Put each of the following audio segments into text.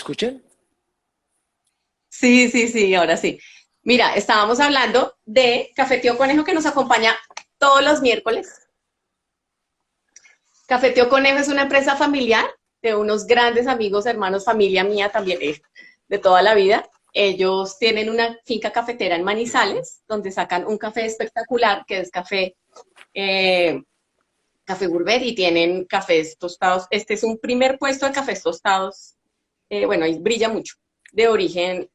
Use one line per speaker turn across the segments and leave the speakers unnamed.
escuchan?
Sí, sí, sí, ahora sí. Mira, estábamos hablando de Café Tío Conejo que nos acompaña todos los miércoles. Café Tío Conejo es una empresa familiar de unos grandes amigos, hermanos, familia mía también de toda la vida. Ellos tienen una finca cafetera en
Ujú.
Manizales, donde sacan un café espectacular, que es eh, café gourmet, y tienen cafés tostados. Este es un primer puesto de cafés tostados, bueno, ahí brilla mucho, de origen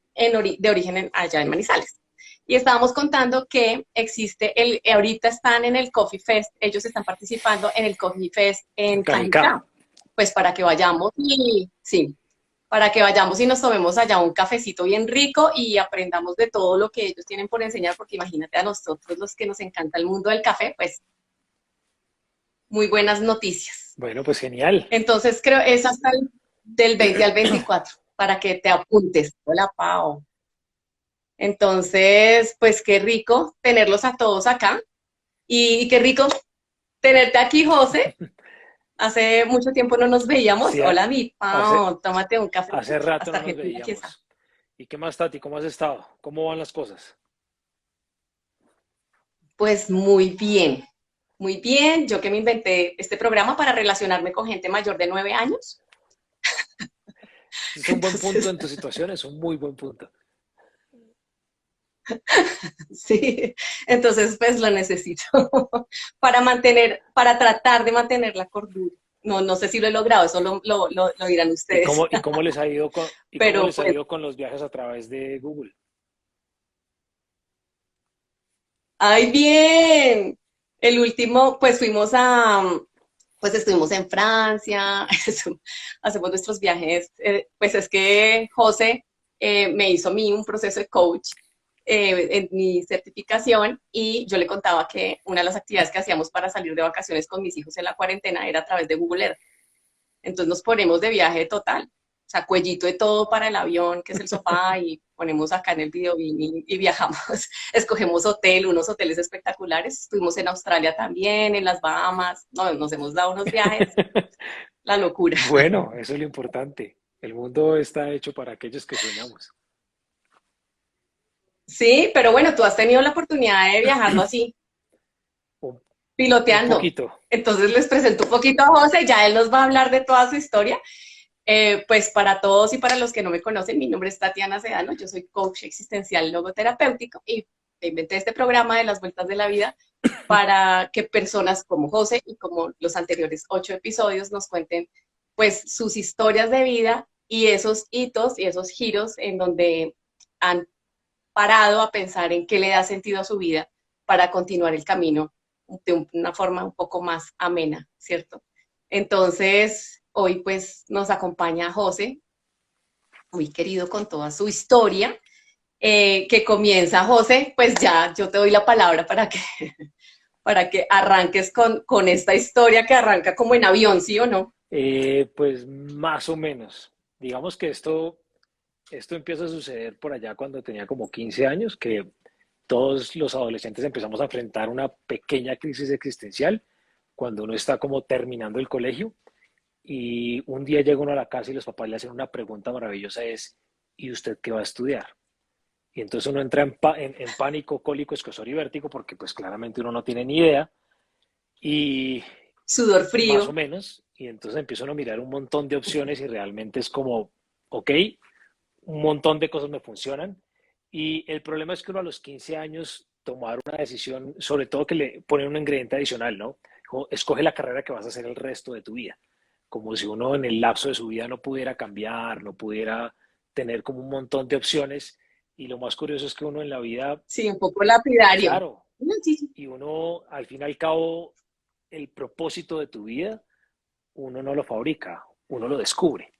allá en Manizales. Y estábamos contando que ahorita están en el Coffee Fest, ellos están participando en el Coffee Fest
En
en
Cajicá.
Cajicá, pues para que vayamos y, sí, para que vayamos y nos tomemos allá un cafecito bien rico y aprendamos de todo lo que ellos tienen por enseñar, porque imagínate a nosotros los que nos encanta el mundo del café, pues muy buenas noticias.
Bueno, pues genial.
Entonces creo es hasta del 20 al 24 para que te apuntes. Hola, Pau. Entonces, pues qué rico tenerlos a todos acá y qué rico tenerte aquí, José. Hace mucho tiempo no nos veíamos.
Sí,
Hola, mi
hace,
Pau, tómate un café.
hace rato
Hasta
no nos
Argentina, aquí está.
veíamos. ¿Y qué más, Tati? ¿Cómo has estado? ¿Cómo van las cosas?
Pues muy bien. Yo que me inventé este programa para relacionarme con gente mayor de 9 años.
Es un buen punto
Entonces,
en tu situación, es un muy buen punto.
sí, entonces pues lo necesito para tratar de mantener la cordura. No, no sé si lo he logrado, eso lo dirán ustedes.
¿Y cómo les ha ido
Pero pues,
con los viajes a través de Google?
¡ay, bien! El último, pues estuvimos en Francia, hacemos nuestros viajes. Pues es que José me hizo a mí un proceso de coach en mi certificación y yo le contaba que una de las actividades que hacíamos para salir de vacaciones con mis hijos en la cuarentena era a través de Google Earth. Entonces nos ponemos de viaje total, o sea, cuellito de todo para el avión, que es el sofá, y ponemos acá en el video y viajamos. Escogemos unos hoteles espectaculares. Estuvimos en Australia también, en las Bahamas. No, nos hemos dado unos viajes, la locura.
Bueno, eso es lo importante. El mundo está hecho para aquellos que soñamos.
Sí, pero bueno, tú has tenido la oportunidad de viajarlo así,
Un, un
piloteando.
poquito.
Entonces les presento un poquito a José, ya él nos va a hablar de toda su historia. Pues para todos y para los que no me conocen, mi nombre es Tatiana Sedano, yo soy coach existencial logoterapéutico y inventé este programa de las vueltas de la vida para que personas como José y como los anteriores 8 episodios nos cuenten pues sus historias de vida y esos hitos y esos giros en donde han parado a pensar en qué le da sentido a su vida para continuar el camino de una forma un poco más amena, ¿cierto? Entonces, hoy pues nos acompaña José, muy querido con toda su historia, que comienza, José, pues ya yo te doy la palabra para que arranques con esta historia que arranca como en avión, ¿sí o no?
Pues más o menos. Digamos que esto empieza a suceder por allá cuando tenía como 15 años, que todos los adolescentes empezamos a enfrentar una pequeña crisis existencial cuando uno está como terminando el colegio y un día llega uno a la casa y los papás le hacen una pregunta maravillosa es, ¿y usted qué va a estudiar? Y entonces uno entra en pánico, cólico, escozor y vértigo porque pues claramente uno no tiene ni idea y
Sudor
más o
frío.
menos, y entonces empiezan a mirar un montón de opciones y realmente es como, ok, un montón de cosas me funcionan. Y el problema es que uno a los 15 años tomar una decisión, sobre todo que le ponen un ingrediente adicional, ¿no? Como, escoge la carrera que vas a hacer el resto de tu vida. Como si uno en el lapso de su vida no pudiera cambiar, no pudiera tener como un montón de opciones. Y lo más curioso es que uno en la vida,
Sí, un poco lapidario.
claro,
Sí, sí.
y uno al fin y al cabo, el propósito de tu vida, uno no lo fabrica, uno lo descubre.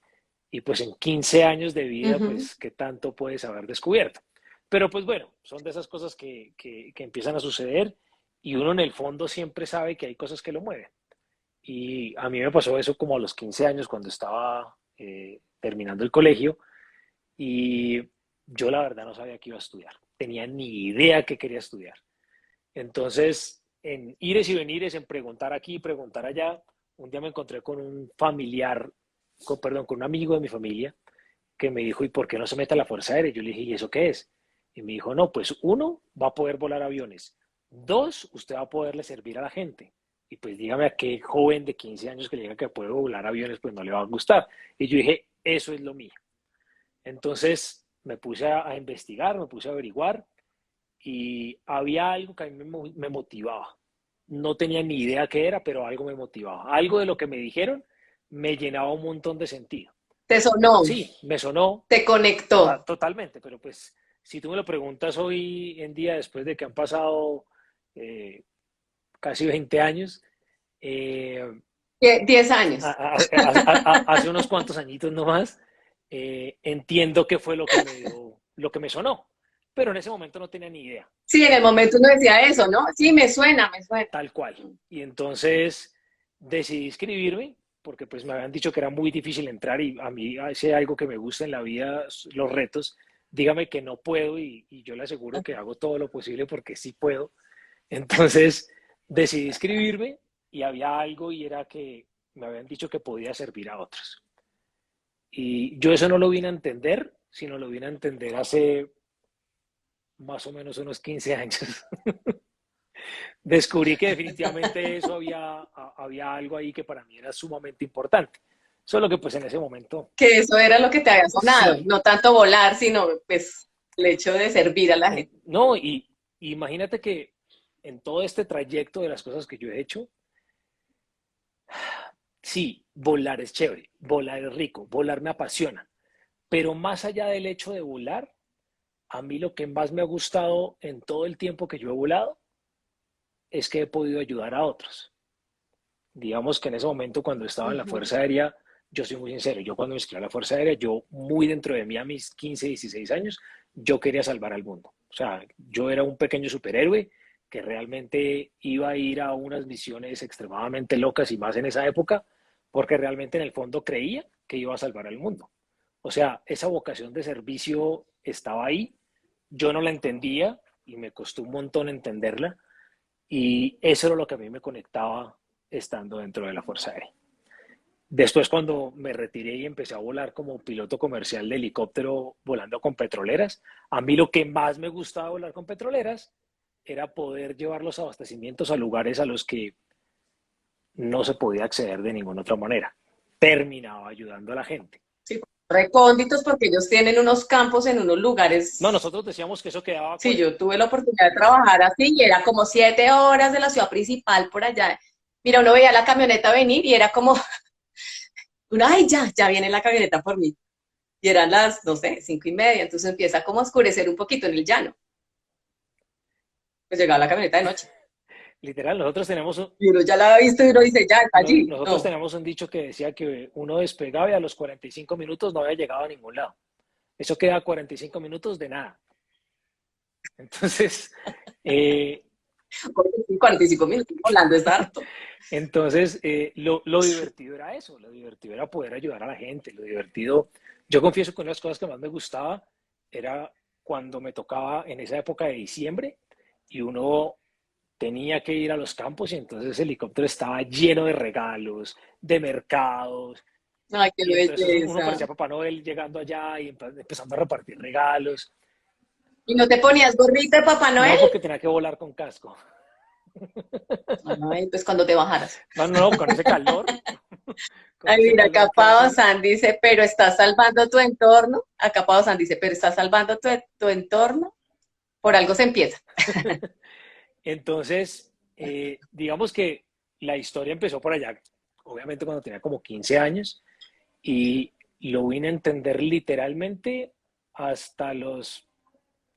Y pues en 15 años de vida,
Uh-huh.
pues, ¿qué tanto puedes haber descubierto? Pero pues bueno, son de esas cosas que empiezan a suceder y uno en el fondo siempre sabe que hay cosas que lo mueven. Y a mí me pasó eso como a los 15 años cuando estaba terminando el colegio y yo la verdad no sabía qué iba a estudiar. Tenía ni idea qué quería estudiar. Entonces, en ires y venires, en preguntar aquí, preguntar allá, un día me encontré con un familiar, perdón, con un amigo de mi familia que me dijo, ¿y por qué no se mete a la Fuerza Aérea? Yo le dije, ¿y eso qué es? Y me dijo, no, pues uno, va a poder volar aviones. Dos, usted va a poderle servir a la gente. Y pues dígame a qué joven de 15 años que le diga que puede volar aviones, pues no le va a gustar. Y yo dije, eso es lo mío. Entonces me puse a investigar, me puse a averiguar y había algo que a mí me motivaba. No tenía ni idea qué era, pero algo me motivaba. Algo de lo que me dijeron me llenaba un montón de sentido.
Te sonó,
Sí, me sonó
te conectó.
totalmente, pero pues si tú me lo preguntas hoy en día, después de que han pasado eh, casi 20 años, eh,
10 años.
hace unos cuantos añitos nomás, entiendo qué fue lo que lo que me sonó, pero en ese momento no tenía ni idea,
Sí, en el momento uno decía eso, ¿no? Sí, me suena, me suena.
tal cual. Y entonces decidí inscribirme, porque pues me habían dicho que era muy difícil entrar y a mí si hay algo que me gusta en la vida, los retos, dígame que no puedo y yo le aseguro que hago todo lo posible porque sí puedo. Entonces decidí inscribirme y había algo y era que me habían dicho que podía servir a otros. Y yo eso no lo vine a entender, sino lo vine a entender hace más o menos unos 15 años. Descubrí que definitivamente había algo ahí que para mí era sumamente importante. Solo que pues en ese momento,
Que eso era lo que te había sonado,
sí.
no tanto volar, sino pues el hecho de servir a la gente.
No, y imagínate que en todo este trayecto de las cosas que yo he hecho, sí, volar es chévere, volar es rico, volar me apasiona, pero más allá del hecho de volar, a mí lo que más me ha gustado en todo el tiempo que yo he volado es que he podido ayudar a otros. Digamos que en ese momento cuando estaba en la
Ujú.
Fuerza Aérea, yo soy muy sincero, yo cuando me inscribí a la Fuerza Aérea, yo muy dentro de mí a mis 15, 16 años, yo quería salvar al mundo. O sea, yo era un pequeño superhéroe que realmente iba a ir a unas misiones extremadamente locas y más en esa época, porque realmente en el fondo creía que iba a salvar al mundo. O sea, esa vocación de servicio estaba ahí, yo no la entendía y me costó un montón entenderla y eso era lo que a mí me conectaba estando dentro de la Fuerza Aérea. Después, cuando me retiré y empecé a volar como piloto comercial de helicóptero volando con petroleras, a mí lo que más me gustaba volar con petroleras era poder llevar los abastecimientos a lugares a los que no se podía acceder de ninguna otra manera. Terminaba ayudando a la gente.
Sí, recónditos porque ellos tienen unos campos en unos
No,
lugares.
nosotros decíamos que eso quedaba
Sí, yo tuve la oportunidad de trabajar así y era como 7 horas de la ciudad principal por allá. Mira, uno veía la camioneta venir y era como, uno, ay, ya viene la camioneta por mí. Y eran las, no sé, 5:30, entonces empieza como a oscurecer un poquito en el llano. Pues llegaba la camioneta de noche.
literal,
Y uno ya la ha visto y uno dice, ya, está allí.
nosotros
No.
teníamos un dicho que decía que uno despegaba y a los 45 minutos no había llegado a ningún lado. Eso queda 45 minutos de nada. Entonces, eh,
45 minutos volando es harto.
lo divertido era eso, lo divertido era poder ayudar a la gente, lo divertido, yo confieso que una de las cosas que más me gustaba era cuando me tocaba en esa época de diciembre y uno tenía que ir a los campos y entonces el helicóptero estaba lleno de regalos, de mercados,
Ay, qué
y entonces uno
belleza.
parecía Papá Noel llegando allá y empezando a repartir regalos.
¿Y no te ponías gorrita de Papá Noel?
No porque tenía que volar con casco.
Ay, pues cuando te bajaras.
No, no, no, con ese calor, con
Ay,
ese
mira, acá
calor que hacía.
San dice, pero estás salvando tu entorno. Acá San dice, pero estás salvando tu entorno. Por algo se empieza.
Entonces, digamos que la historia empezó por allá, obviamente cuando tenía como 15 años, y lo vine a entender literalmente hasta los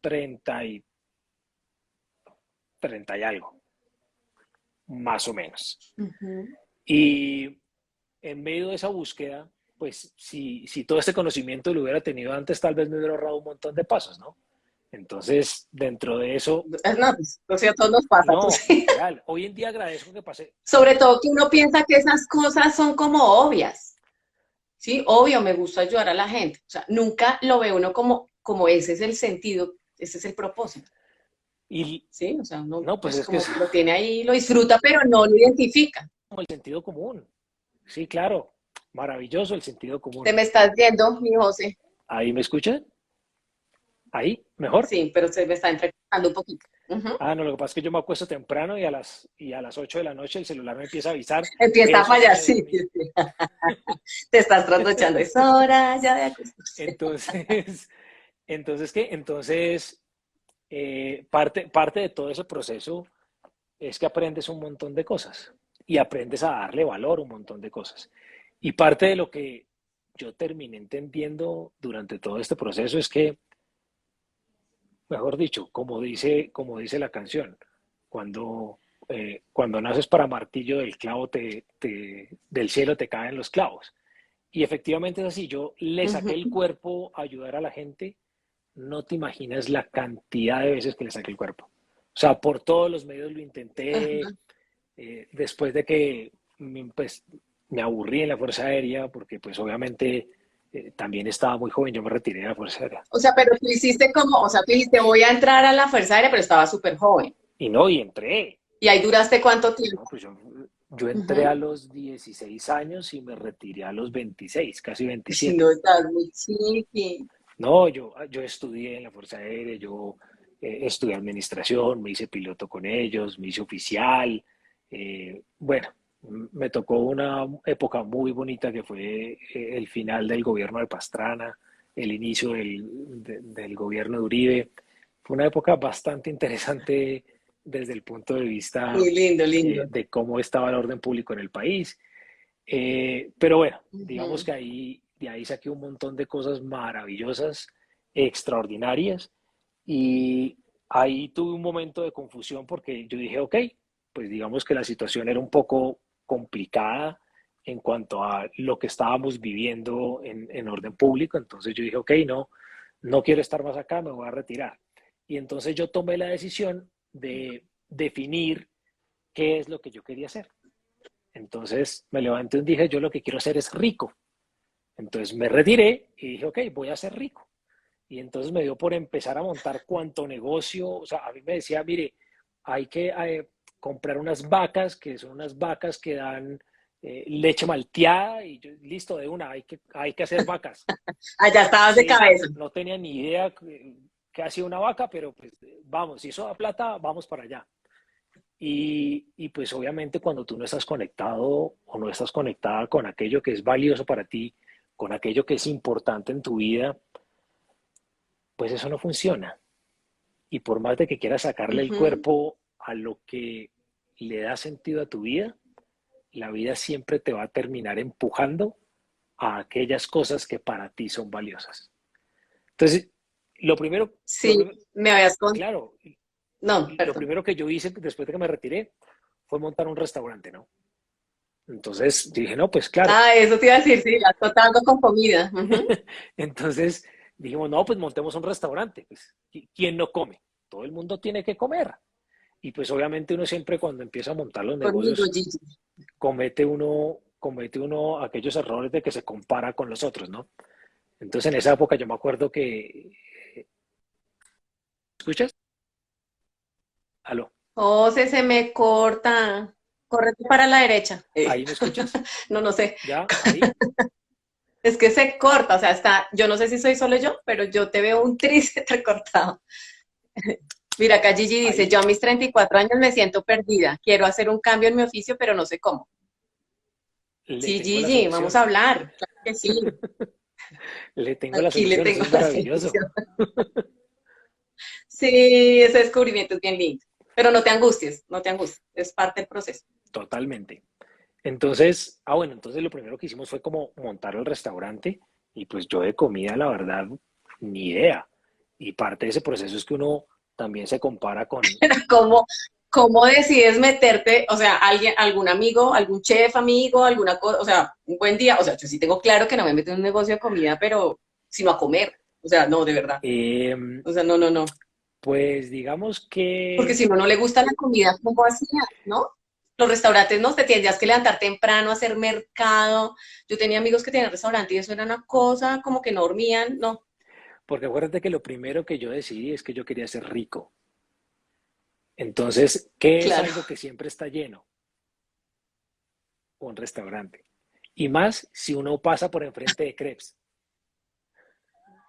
30 y, 30 y algo, más o menos.
Uh -huh.
Y en medio de esa búsqueda, pues si todo este conocimiento lo hubiera tenido antes, tal vez me hubiera ahorrado un montón de pasos, ¿no? Entonces, dentro de eso,
No, pues, o sea, a todos nos pasa.
no,
Pues.
literal, hoy en día agradezco que pase.
Sobre todo que uno piensa que esas cosas son como obvias. Sí, obvio, me gusta ayudar a la gente. O sea, nunca lo ve uno como ese es el sentido, ese es el propósito.
Y
Sí, o sea, uno
no, pues
pues
es que
como
es
que lo tiene ahí, lo disfruta, pero no lo identifica.
como el sentido común. Sí, claro, maravilloso el sentido
Te
común.
me estás yendo, mi José.
¿Ahí me escuchan? ¿Ahí? ¿Mejor?
Sí, pero se me está entrecortando un poquito. Ujú.
Ah, no, lo que pasa es que yo me acuesto temprano y a las 8 de la noche el celular me empieza a avisar,
Empieza a
es
fallar,
hora de
sí, sí,
dormir.
sí. Te estás trasnochando, es hora ya de acostarse.
Entonces, entonces ¿qué? Entonces, parte de todo ese proceso es que aprendes un montón de cosas y aprendes a darle valor a un montón de cosas. Y parte de lo que yo terminé entendiendo durante todo este proceso es que, mejor dicho, como dice la canción, cuando naces para martillo del clavo del cielo te caen los clavos. Y efectivamente es así, yo le saqué el
Ujú.
cuerpo a ayudar a la gente, no te imaginas la cantidad de veces que le saqué el cuerpo. O sea, por todos los medios lo intenté, después de que pues, me aburrí en la Fuerza Aérea, porque pues obviamente también estaba muy joven, yo me retiré de la Fuerza Aérea.
O sea, pero tú hiciste como, o sea, tú dijiste, voy a entrar a la Fuerza Aérea, pero estaba súper joven.
Y no, y entré.
¿Y ahí duraste cuánto
No,
tiempo?
pues yo entré a
Ujú.
los 16 años y me retiré a los 26, casi
Si
27.
no, estás muy chiqui.
No, yo estudié en la Fuerza Aérea, yo estudié administración, me hice piloto con ellos, me hice oficial. Bueno, me tocó una época muy bonita que fue el final del gobierno de Pastrana, el inicio del gobierno de Uribe. Fue una época bastante interesante desde el punto de vista
Muy lindo, lindo.
de cómo estaba el orden público en el país. Pero bueno, digamos
Ujú.
que de ahí saqué un montón de cosas maravillosas, extraordinarias, y ahí tuve un momento de confusión porque yo dije, ok, pues digamos que la situación era un poco complicada en cuanto a lo que estábamos viviendo en orden público, entonces yo dije, ok, no quiero estar más acá, me voy a retirar. Y entonces yo tomé la decisión de definir qué es lo que yo quería hacer. Entonces me levanté y dije, yo lo que quiero hacer es rico. Entonces me retiré y dije, ok, voy a ser rico. Y entonces me dio por empezar a montar cuanto negocio. O sea, a mí me decía, mire, hay que comprar unas vacas, que son unas vacas que dan leche malteada. Y yo, listo, de una, hay que hacer vacas.
Allá estabas de
Sí,
cabeza.
no tenía ni idea qué hacía una vaca, pero pues vamos, si eso da plata, vamos para allá. Y pues obviamente cuando tú no estás conectado o no estás conectada con aquello que es valioso para ti, con aquello que es importante en tu vida, pues eso no funciona. Y por más de que quieras sacarle el
Ujú.
cuerpo a lo que le da sentido a tu vida, la vida siempre te va a terminar empujando a aquellas cosas que para ti son valiosas. Entonces, lo primero, lo
Sí,
primero
me habías contado.
claro,
No,
lo
perdón.
primero que yo hice después de que me retiré fue montar un restaurante, ¿no? Entonces dije, no, pues claro.
Ah, eso te iba a decir, sí, has contado algo con comida. Ujú.
Entonces dijimos, no, pues montemos un restaurante. Pues, ¿quién no come? Todo el mundo tiene que comer. Y pues obviamente uno siempre cuando empieza a montar los
Conmigo,
negocios
Gigi.
comete uno aquellos errores de que se compara con los otros, ¿no? Entonces en esa época yo me acuerdo que, ¿escuchas? Aló,
José, se me corta. Córrete para la derecha.
¿ahí me escuchas?
No, no sé.
¿Ya? ¿Ahí?
Es que se corta, o sea, está, yo no sé si soy solo yo, pero yo te veo un tríceps cortado. Mira, acá Gigi dice,
¿Ahí?
yo a mis 34 años me siento perdida, quiero hacer un cambio en mi oficio, pero no sé cómo.
Le
Sí,
tengo la
Gigi, vamos
solución.
a hablar. Claro que sí,
Le tengo la
aquí le
solución, eso
tengo
es
la
maravilloso.
solución. Sí, ese descubrimiento es bien lindo. Pero no te angusties, no te angusties, es parte del proceso.
Totalmente. Entonces, bueno, entonces lo primero que hicimos fue como montar el restaurante y pues yo de comida, la verdad, ni idea. Y parte de ese proceso es que uno también se compara con,
¿Cómo, cómo decides meterte, o sea, alguien, algún amigo, algún chef amigo, alguna cosa, o sea, un buen día, o sea, yo sí tengo claro que no me meto en un negocio de comida, pero sino a comer, o sea, no, de verdad,
eh,
o sea, no, no, no,
pues digamos
porque
que,
si a uno no le gusta la comida, ¿cómo hacía, no? Los restaurantes no te tendrías que levantar temprano a hacer mercado. Yo tenía amigos que tenían restaurante y eso era una cosa como que no dormían, no,
porque acuérdate que lo primero que yo decidí es que yo quería ser rico. Entonces, ¿qué es
claro.
algo que siempre está lleno? Un restaurante. Y más si uno pasa por enfrente de crepes.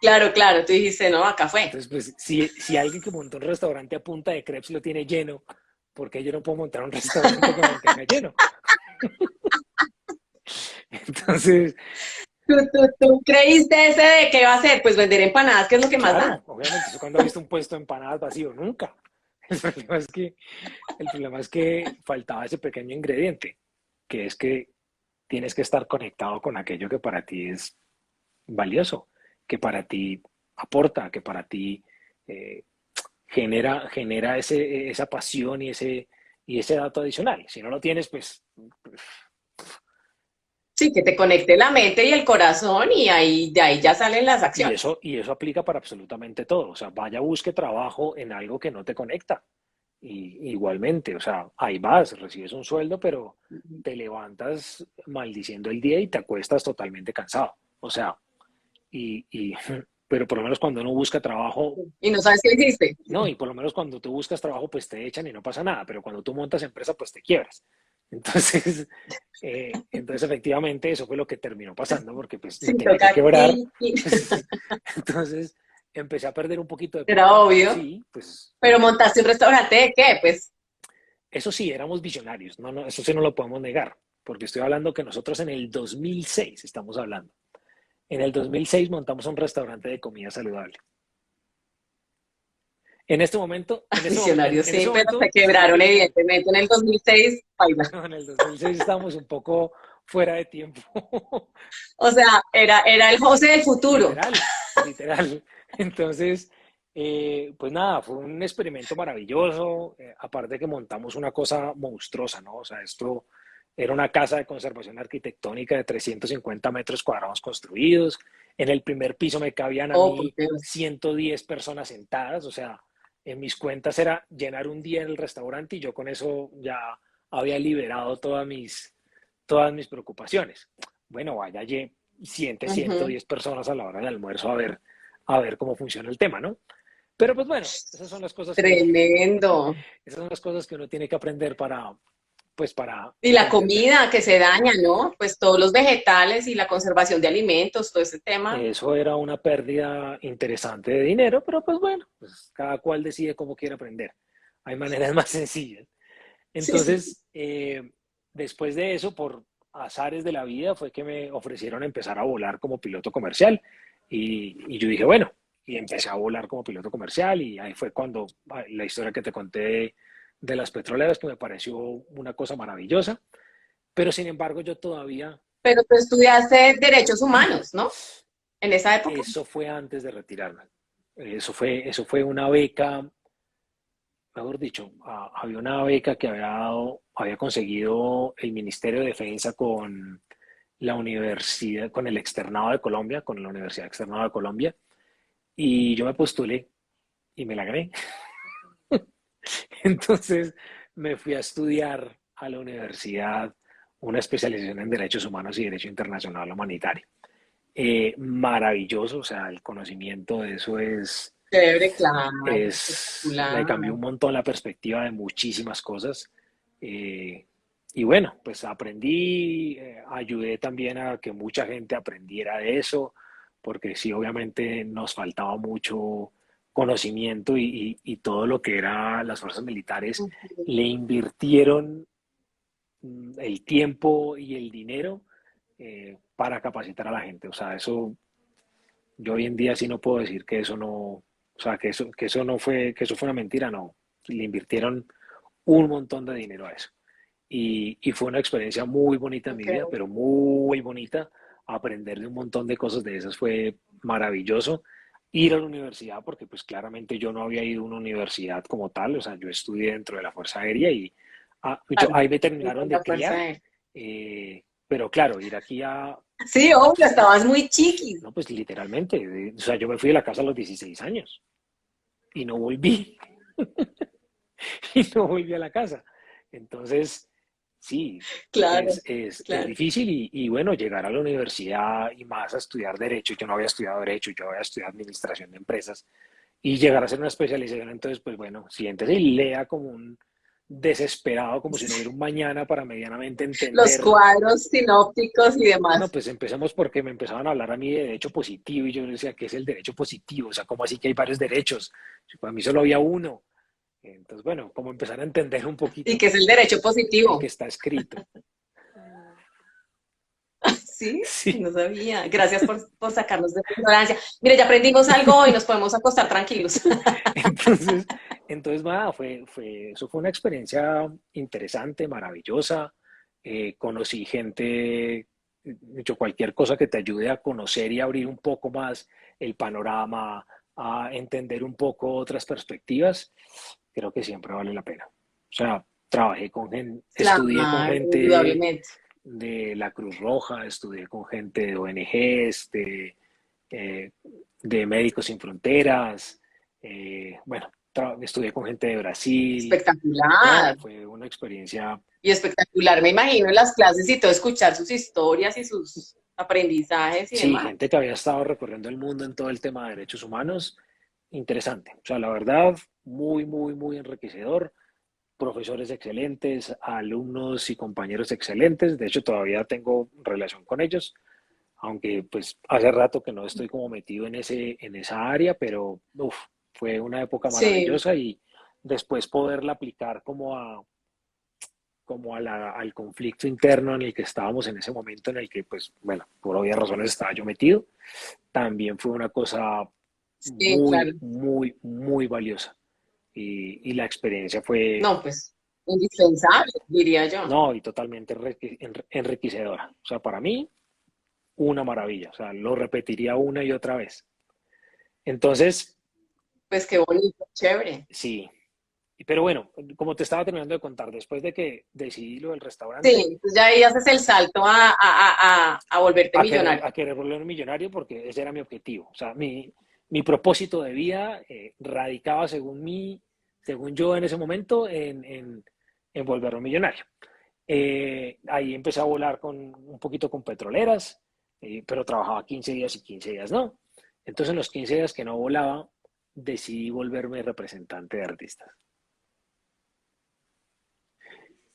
Claro, claro, tú dijiste, no, acá fue.
Entonces, pues, si alguien que montó un restaurante a punta de crepes lo tiene lleno, ¿por qué yo no puedo montar un restaurante que mantenga lleno? Entonces,
¿Tú creíste ese de qué va a ser? Pues vender empanadas, que es lo que más da.
claro, obviamente, ¿eso cuando ha visto un puesto de empanadas vacío? Nunca. El problema es que, el problema es que faltaba ese pequeño ingrediente, que es que tienes que estar conectado con aquello que para ti es valioso, que para ti aporta, que para ti eh, genera esa pasión y ese dato adicional. Si no lo tienes, pues
Sí, que te conecte la mente y el corazón y ahí, de ahí ya salen las
y
acciones.
eso aplica para absolutamente todo. O sea, vaya, busque trabajo en algo que no te conecta. Y igualmente, o sea, ahí vas, recibes un sueldo, pero te levantas maldiciendo el día y te acuestas totalmente cansado. O sea, pero por lo menos cuando uno busca trabajo,
Y no sabes qué hiciste.
no, y por lo menos cuando tú buscas trabajo, pues te echan y no pasa nada, pero cuando tú montas empresa, pues te quiebras. Entonces, entonces efectivamente eso fue lo que terminó pasando, porque pues me
Sí,
tenía que
toca.
quebrar. Entonces empecé a perder un poquito de
Era
plata.
obvio.
Sí, pues
Pero montaste un restaurante de qué, pues.
eso sí, éramos visionarios, no, no, eso sí no lo podemos negar, porque estoy hablando que nosotros en el 2006 estamos hablando. En el 2006 montamos un restaurante de comida saludable. En este momento,
Visionarios,
en ese
sí, pero se
momento
quebraron
sí,
evidentemente en el 2006, baila.
no, en el 2006 estábamos un poco fuera de tiempo.
O sea, era el José del futuro.
Literal, literal. Entonces, pues nada, fue un experimento maravilloso. Aparte que montamos una cosa monstruosa, ¿no? O sea, esto era una casa de conservación arquitectónica de 350 metros cuadrados construidos. En el primer piso me cabían a
Oh, por
mí
Dios.
110 personas sentadas. O sea, en mis cuentas era llenar un día en el restaurante y yo con eso ya había liberado todas mis preocupaciones. Bueno, vaya, siente
Ujú.
110 personas a la hora del almuerzo a ver cómo funciona el tema, ¿no? Pero pues bueno, esas son las cosas que,
Tremendo.
esas son las cosas que uno tiene que aprender para
Y la
entender.
comida que se daña, ¿no? Pues todos los vegetales y la conservación de alimentos, todo ese tema.
Eso era una pérdida interesante de dinero, pero pues bueno, pues cada cual decide cómo quiere aprender. Hay maneras más sencillas.
Sí, sí.
Entonces, después de eso, por azares de la vida, fue que me ofrecieron empezar a volar como piloto comercial. Y yo dije, bueno, y empecé a volar como piloto comercial y ahí fue cuando la historia que te conté de las petroleras, que me pareció una cosa maravillosa. Pero sin embargo, yo todavía,
Pero tú estudiaste derechos humanos, ¿no? En esa época.
eso fue antes de retirarme. Eso fue una beca, mejor dicho, había una beca que había conseguido el Ministerio de Defensa con la universidad, con el Externado de Colombia, con la Universidad Externado de Colombia, y yo me postulé y me la gané. Entonces me fui a estudiar a la universidad una especialización en Derechos Humanos y Derecho Internacional Humanitario. Maravilloso, o sea, el conocimiento de eso
Chévere, claro,
me
espectacular.
cambió un montón la perspectiva de muchísimas cosas. Eh, y bueno, pues aprendí, ayudé también a que mucha gente aprendiera de eso, porque sí, obviamente nos faltaba mucho conocimiento y todo lo que era las fuerzas militares le invirtieron el tiempo y el dinero para capacitar a la gente. O sea, eso yo hoy en día sí no puedo decir que eso no, o sea, que eso no fue, que eso fue una mentira, no. Le invirtieron un montón de dinero a eso. Y fue una experiencia muy bonita en mi vida,
Ok.
pero muy bonita. Aprender de un montón de cosas de esas fue maravilloso. Ir a la universidad, porque pues claramente yo no había ido a una universidad como tal, o sea, yo estudié dentro de la Fuerza Aérea y
Claro,
ahí me terminaron de
la fuerza
criar,
aérea.
pero claro, ir aquí
Sí, obvio, estabas muy chiqui.
no, pues literalmente, o sea, yo me fui de la casa a los 16 años y no volví, y no volví a la casa. Entonces, sí,
Claro,
es
claro.
difícil y bueno, llegar a la universidad y más a estudiar Derecho, yo no había estudiado Derecho, yo había estudiado Administración de Empresas y llegar a hacer una especialización, entonces, pues bueno, siéntese y lea como un desesperado como si no hubiera un mañana para medianamente
Los
entender.
cuadros sinópticos y
No,
demás.
pues empecemos porque me empezaban a hablar a mí de derecho positivo y yo decía, ¿qué es el derecho positivo? O sea, ¿cómo así que hay varios derechos? Si para mí solo había uno. Entonces, bueno, como empezar a entender un
¿Y
poquito
qué es el derecho
el que
positivo?
está escrito.
Sí,
Sí.
no sabía. Gracias por sacarnos de la ignorancia. Mire, ya aprendimos algo y nos podemos acostar tranquilos.
Entonces, entonces nada, eso fue una experiencia interesante, maravillosa. Conocí gente, hecho cualquier cosa que te ayude a conocer y abrir un poco más el panorama, a entender un poco otras perspectivas, creo que siempre vale la pena. O sea, trabajé con gente, estudié con
Claro,
gente
indudablemente.
de la Cruz Roja, estudié con gente de ONGs, eh, de Médicos Sin Fronteras, bueno, estudié con gente de Brasil, no,
Espectacular.
fue una experiencia,
Y espectacular, me imagino, en las clases y todo, escuchar sus historias y sus aprendizajes y
sí,
demás.
gente que había estado recorriendo el mundo en todo el tema de derechos humanos, interesante, o sea, la verdad, muy, muy, muy enriquecedor, profesores excelentes, alumnos y compañeros excelentes, de hecho todavía tengo relación con ellos, aunque pues hace rato que no estoy como metido en esa área, pero uf, fue una época
Sí,
maravillosa y después poderla aplicar al conflicto interno en el que estábamos en ese momento, en el que pues bueno, por obvias razones estaba yo metido, también fue una cosa
sí,
muy,
claro.
muy, muy valiosa y la experiencia fue,
No, pues, indispensable, diría yo.
no, y totalmente enriquecedora. O sea, para mí, una maravilla. O sea, lo repetiría una y otra vez. Entonces,
Pues qué bonito, chévere.
sí, pero bueno, como te estaba terminando de contar, después de que decidí lo del restaurante,
Sí, pues ya ahí haces el salto a volverte millonario.
a querer volverme millonario porque ese era mi objetivo. O sea, mi propósito de vida radicaba según yo en ese momento, en volverme millonario. Ahí empecé a volar un poquito con petroleras, pero trabajaba 15 días y 15 días no. Entonces, en los 15 días que no volaba, decidí volverme representante de artistas.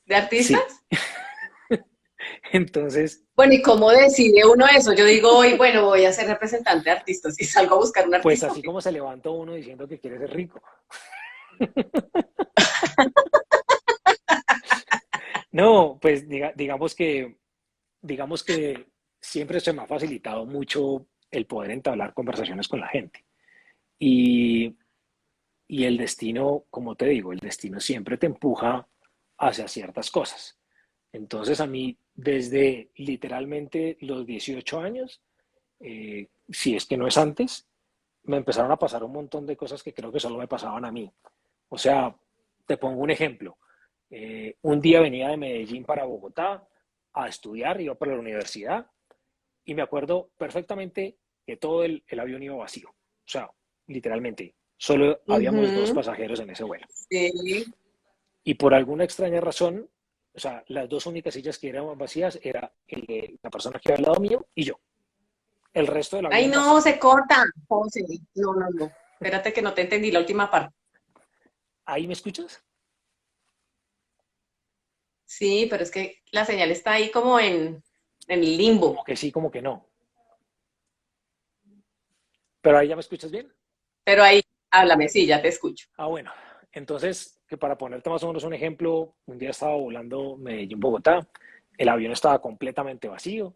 ¿De
Sí.
artistas?
Entonces,
Bueno, ¿y cómo decide uno eso? Yo digo, hoy, bueno, voy a ser representante de artistas y salgo a buscar un
pues
artista. ¿O
así
qué?
como se levanta uno diciendo que quiere ser rico. No, pues digamos que siempre se me ha facilitado mucho el poder entablar conversaciones con la gente. Y, y el destino, como te digo, el destino siempre te empuja hacia ciertas cosas. Entonces a mí, desde literalmente los 18 años, si es que no es antes, me empezaron a pasar un montón de cosas que creo que solo me pasaban a mí. O sea, te pongo un ejemplo. Un día venía de Medellín para Bogotá a estudiar, iba para la universidad, y me acuerdo perfectamente que todo el avión iba vacío. O sea, literalmente, solo habíamos dos
Ujú,
pasajeros en ese vuelo.
sí.
Y por alguna extraña razón, o sea, las dos únicas sillas que eran vacías era el de la persona que iba al lado mío y yo. El resto del
Ay,
avión
no,
vacío.
se corta, José. No, no, no. Espérate que no te entendí la última parte.
¿Ahí me escuchas?
Sí, pero es que la señal está ahí como en el limbo.
Como que sí, como que no. Pero ahí ya me escuchas bien.
Pero ahí, háblame, sí, ya te escucho.
Ah, bueno. Entonces, que para ponerte más o menos un ejemplo, un día estaba volando Medellín-Bogotá, el avión estaba completamente vacío,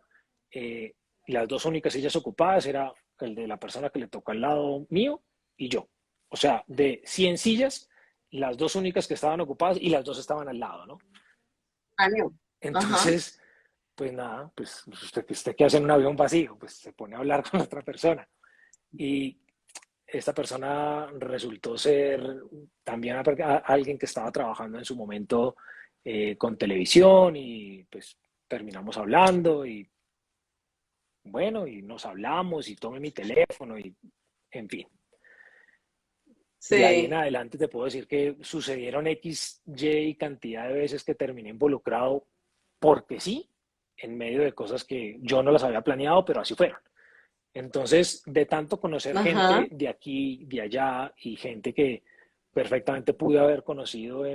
las dos únicas sillas ocupadas era el de la persona que le tocó al lado mío y yo. O sea, de 100 sillas, las dos únicas que estaban ocupadas y las dos estaban al lado, ¿no?
Ah, no. Ajá.
Entonces, pues nada, pues usted qué hace en un avión vacío, pues se pone a hablar con otra persona. Y esta persona resultó ser también alguien que estaba trabajando en su momento con televisión y pues terminamos hablando y bueno, y nos hablamos y tomé mi teléfono y en fin. De ahí en
Sí.
adelante te puedo decir que sucedieron X, Y cantidad de veces que terminé involucrado porque sí, en medio de cosas que yo no las había planeado, pero así fueron. Entonces, de tanto conocer
Ajá.
gente de aquí, de allá y gente que perfectamente pude haber conocido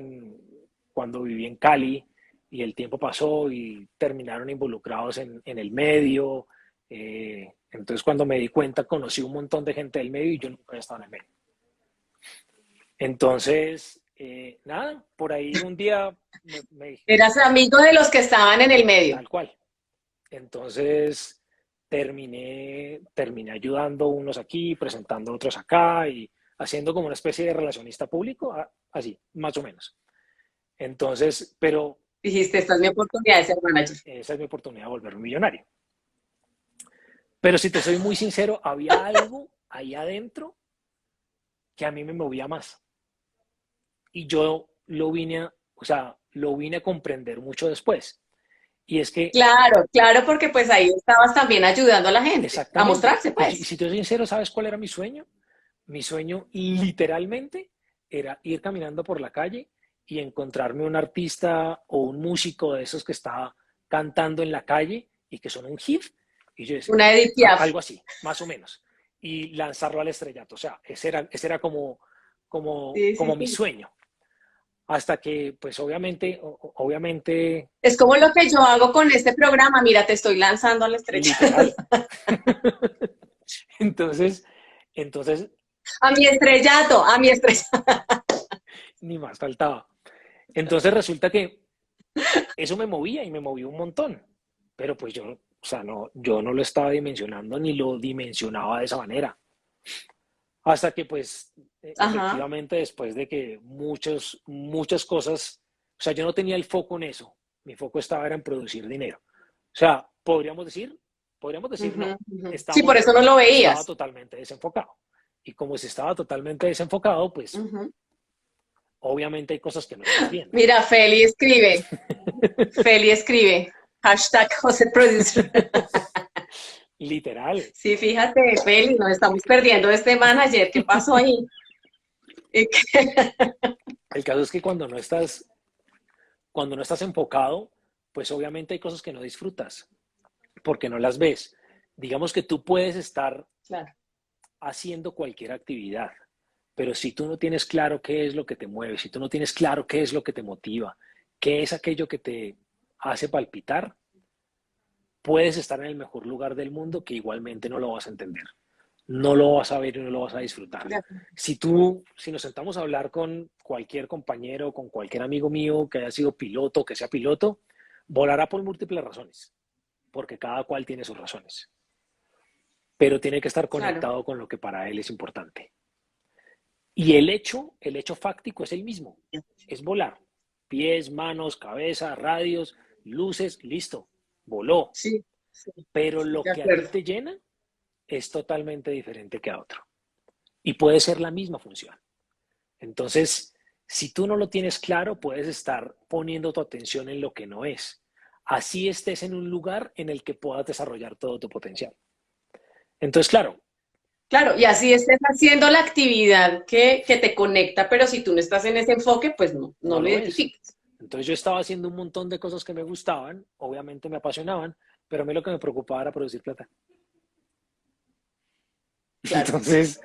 cuando viví en Cali y el tiempo pasó y terminaron involucrados en el medio. Entonces, cuando me di cuenta, conocí un montón de gente del medio y yo nunca había estado en el medio. Entonces, nada, por ahí un día me
Eras amigo de los que estaban en el medio.
tal cual. Entonces, terminé ayudando unos aquí, presentando otros acá y haciendo como una especie de relacionista público, así, más o menos. Entonces, pero
Dijiste, esta es mi oportunidad de ser manager.
esa es mi oportunidad de volverme millonario. Pero si te soy muy sincero, había algo ahí adentro que a mí me movía más. Y yo lo vine a comprender mucho después. Y es que,
Claro, claro, porque pues ahí estabas también ayudando a la gente a
exactamente,
mostrarse,
y
pues.
si te soy sincero, ¿sabes cuál era mi sueño? Mi sueño literalmente era ir caminando por la calle y encontrarme un artista o un músico de esos que está cantando en la calle y que son un hit. Y yo decía,
Una Edith Piaf.
algo así, más o menos. Y lanzarlo al estrellato. O sea, ese era
Sí, sí,
como mi
sí.
sueño. Hasta que, pues obviamente,
Es como lo que yo hago con este programa. Mira, te estoy lanzando al estrecho.
literal. Entonces, entonces,
A mi estrellato, a mi estrellato.
ni más faltaba. Entonces resulta que eso me movía y me movió un montón. Pero pues yo, o sea, no, yo no lo estaba dimensionando ni lo dimensionaba de esa manera. Hasta que pues
Ajá.
efectivamente después de que muchas cosas, o sea, yo no tenía el foco en eso. Mi foco estaba era en producir dinero. O sea, podríamos decir
Ujú,
no.
ujú. Sí, por
Estaba,
eso no lo
estaba
veías.
totalmente desenfocado. Y como si estaba totalmente desenfocado, pues
Ujú.
obviamente hay cosas que no estás viendo.
Mira, Feli escribe. Feli escribe. Hashtag José Producer.
Literal.
Sí, fíjate, Feli, nos estamos perdiendo este manager. ¿Qué pasó ahí?
El caso es que cuando no estás enfocado, pues obviamente hay cosas que no disfrutas porque no las ves. Digamos que tú puedes estar
Claro,
haciendo cualquier actividad, pero si tú no tienes claro qué es lo que te mueve, si tú no tienes claro qué es lo que te motiva, qué es aquello que te hace palpitar, puedes estar en el mejor lugar del mundo que igualmente no lo vas a entender. No lo vas a ver y no lo vas a disfrutar.
de acuerdo.
Si nos sentamos a hablar con cualquier compañero, con cualquier amigo mío que haya sido piloto, que sea piloto, volará por múltiples razones, porque cada cual tiene sus razones, pero tiene que estar
Claro.
conectado con lo que para él es importante. Y el hecho fáctico es el mismo, es volar. Pies, manos, cabeza, radios, luces, listo, voló.
Sí, sí,
Pero
estoy
lo
de
que a ti
acuerdo.
te llena es totalmente diferente que a otro. Y puede ser la misma función. Entonces, si tú no lo tienes claro, puedes estar poniendo tu atención en lo que no es. Así estés en un lugar en el que puedas desarrollar todo tu potencial. Entonces, claro,
Claro, y así estés haciendo la actividad que te conecta, pero si tú no estás en ese enfoque, pues no, no
no
lo
lo es.
identificas.
Entonces yo estaba haciendo un montón de cosas que me gustaban, obviamente me apasionaban, pero a mí lo que me preocupaba era producir plata.
Claro,
Entonces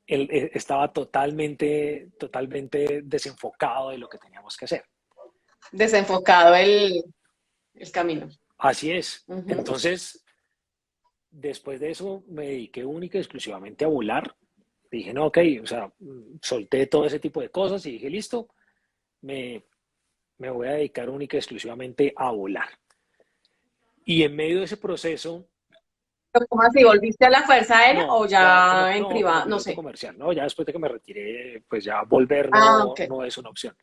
estaba totalmente desenfocado de lo que teníamos que hacer.
desenfocado el camino.
Así es.
Ujú.
Entonces, después de eso me dediqué única y exclusivamente a volar. Dije, no, ok, o sea, solté todo ese tipo de cosas y dije, listo, me, me voy a dedicar única y exclusivamente a volar. Y en medio de ese proceso,
Pero ¿cómo así? ¿Volviste a la Fuerza Aérea
no,
o
ya como,
ya en
no, como
privado? No
piloto
sé.
comercial, ¿no? Ya después de que me retiré, pues ya volver
Ah, ok.
no es una opción.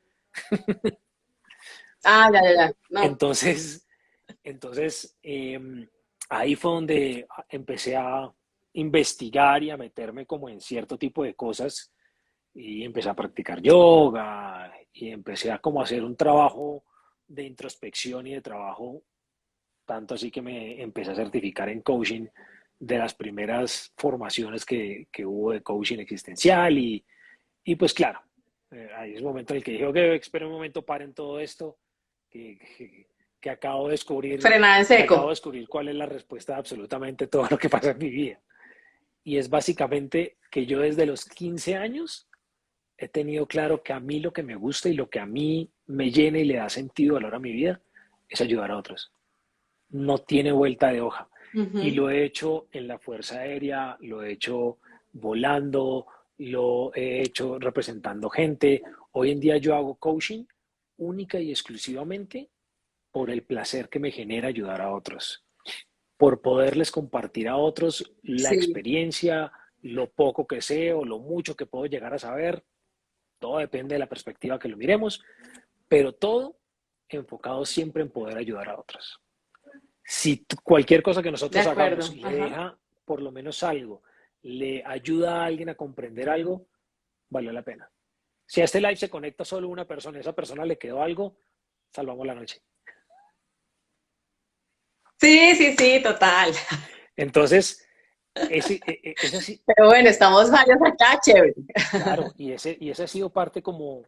Ah, ya, ya, ya. No,
Entonces, ahí fue donde empecé a investigar y a meterme como en cierto tipo de cosas y empecé a practicar yoga y empecé a como hacer un trabajo de introspección y de trabajo, tanto así que me empecé a certificar en coaching de las primeras formaciones que hubo de coaching existencial y pues claro, ahí es el momento en el que dije, ok, espera un momento, paren todo esto, que, que, que acabo de descubrir,
frenada en
que acabo de
seco.
descubrir cuál es la respuesta a absolutamente todo lo que pasa en mi vida. Y es básicamente que yo desde los 15 años he tenido claro que a mí lo que me gusta y lo que a mí me llena y le da sentido, valor a mi vida, es ayudar a otros. No tiene vuelta de hoja. Y
Ujú.
lo he hecho en la Fuerza Aérea, lo he hecho volando, lo he hecho representando gente. Hoy en día yo hago coaching única y exclusivamente por el placer que me genera ayudar a otros, por poderles compartir a otros la
Sí,
experiencia, lo poco que sé o lo mucho que puedo llegar a saber. Todo depende de la perspectiva que lo miremos, pero todo enfocado siempre en poder ayudar a otros. Si cualquier cosa que
de
nosotros hagamos
acuerdo.
le
Ajá.
deja por lo menos algo, le ayuda a alguien a comprender algo, vale la pena. Si a este live se conecta solo una persona, a esa persona le quedó algo, salvamos la noche.
Sí, sí, sí, total.
Entonces, ese sí,
Pero bueno, estamos varios acá, chévere.
claro, y ese ha sido parte como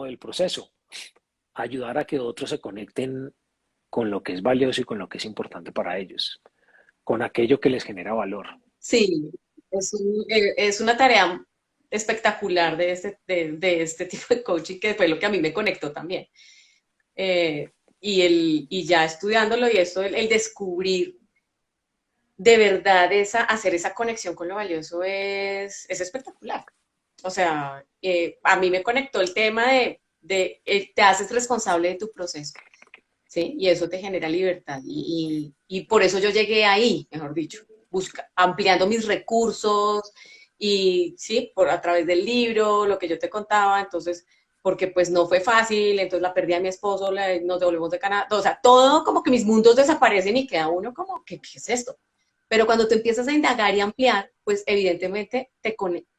del proceso, ayudar a que otros se conecten con lo que es valioso y con lo que es importante para ellos, con aquello que les genera valor.
Sí, es una tarea espectacular de este tipo de coaching que fue lo que a mí me conectó también. Y ya estudiándolo y esto, el descubrir de verdad hacer esa conexión con lo valioso es espectacular. O sea, a mí me conectó el tema de te haces responsable de tu proceso, ¿sí? Y eso te genera libertad. Y por eso yo llegué ahí, mejor dicho, ampliando mis recursos y, sí, a través del libro, lo que yo te contaba, entonces, porque pues no fue fácil, entonces la perdí a mi esposo, nos devolvemos de Canadá, o sea, todo como que mis mundos desaparecen y queda uno como, ¿qué es esto? Pero cuando tú empiezas a indagar y ampliar, pues evidentemente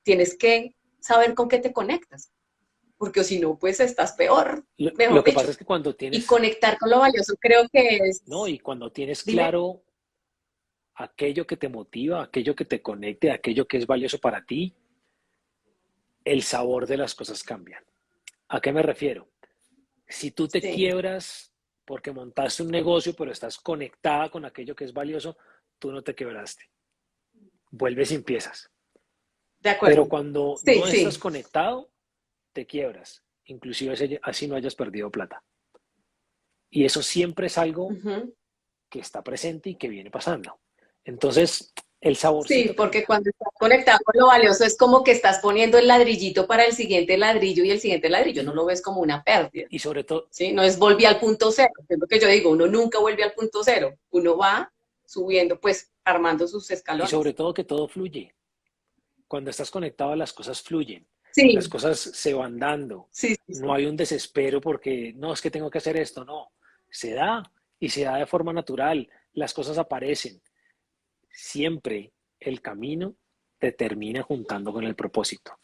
tienes que saber con qué te conectas, porque si no, pues estás peor,
Lo
mejor
que pasa
dicho.
es que cuando
Y
tienes,
conectar con lo valioso creo que
¿no?
es,
Y cuando tienes
dime,
claro aquello que te motiva, aquello que te conecte, aquello que es valioso para ti, el sabor de las cosas cambia. ¿A qué me refiero? Si tú te
sí,
quiebras porque montaste un negocio, pero estás conectada con aquello que es valioso, tú no te quebraste. Vuelves y empiezas.
de
Pero
acuerdo.
cuando
Sí,
no estás
sí.
conectado, te quiebras. Inclusive así no hayas perdido plata. Y eso siempre es algo
Ujú.
que está presente y que viene pasando. Entonces, el
Sí,
saborcito
porque
cambia.
cuando estás conectado con lo valioso es como que estás poniendo el ladrillito para el siguiente ladrillo y el siguiente ladrillo no
Y,
lo ves como una pérdida,
y sobre todo,
¿sí? No es volví al punto cero, que es lo que yo digo, uno nunca vuelve al punto cero, uno va subiendo, pues armando sus
y sobre
escalones.
todo que todo fluye. Cuando estás conectado, las cosas fluyen, las
Sí,
cosas se van dando.
sí, sí,
No
sí,
hay un desespero porque no es que tengo que hacer esto, no. Se da y se da de forma natural. Las cosas aparecen. Siempre el camino te termina juntando con el propósito.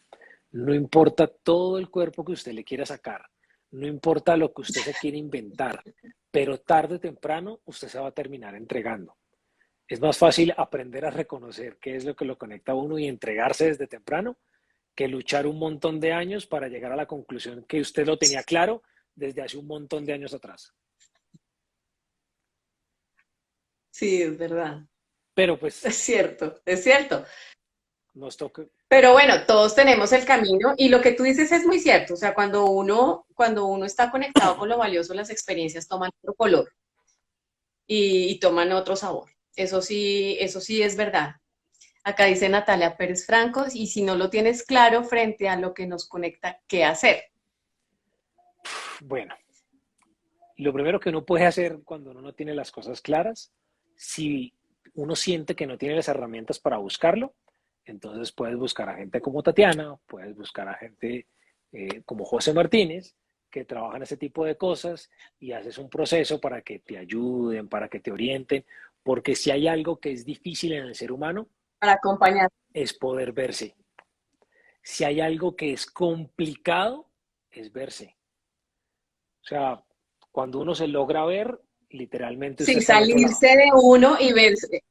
No importa todo el cuerpo que usted le quiera sacar, no importa lo que usted se quiera inventar, pero tarde o temprano usted se va a terminar entregando. Es más fácil aprender a reconocer qué es lo que lo conecta a uno y entregarse desde temprano que luchar un montón de años para llegar a la conclusión que usted lo tenía claro desde hace un montón de años atrás.
sí, es verdad.
Pero pues
Es cierto, es cierto.
nos toca,
Pero bueno, todos tenemos el camino y lo que tú dices es muy cierto. O sea, cuando uno está conectado con lo valioso, las experiencias toman otro color y toman otro sabor. Eso sí es verdad. Acá dice Natalia Pérez Franco, y si no lo tienes claro frente a lo que nos conecta, ¿qué hacer?
bueno, lo primero que uno puede hacer cuando uno no tiene las cosas claras, si uno siente que no tiene las herramientas para buscarlo, entonces puedes buscar a gente como Tatiana, puedes buscar a gente como José Martínez, que trabajan ese tipo de cosas y haces un proceso para que te ayuden, para que te orienten, porque si hay algo que es difícil en el ser humano,
Para acompañar.
es poder verse. Si hay algo que es complicado, es verse. O sea, cuando uno se logra ver, literalmente usted
Sí,
está al otro lado.
salirse de uno y verse.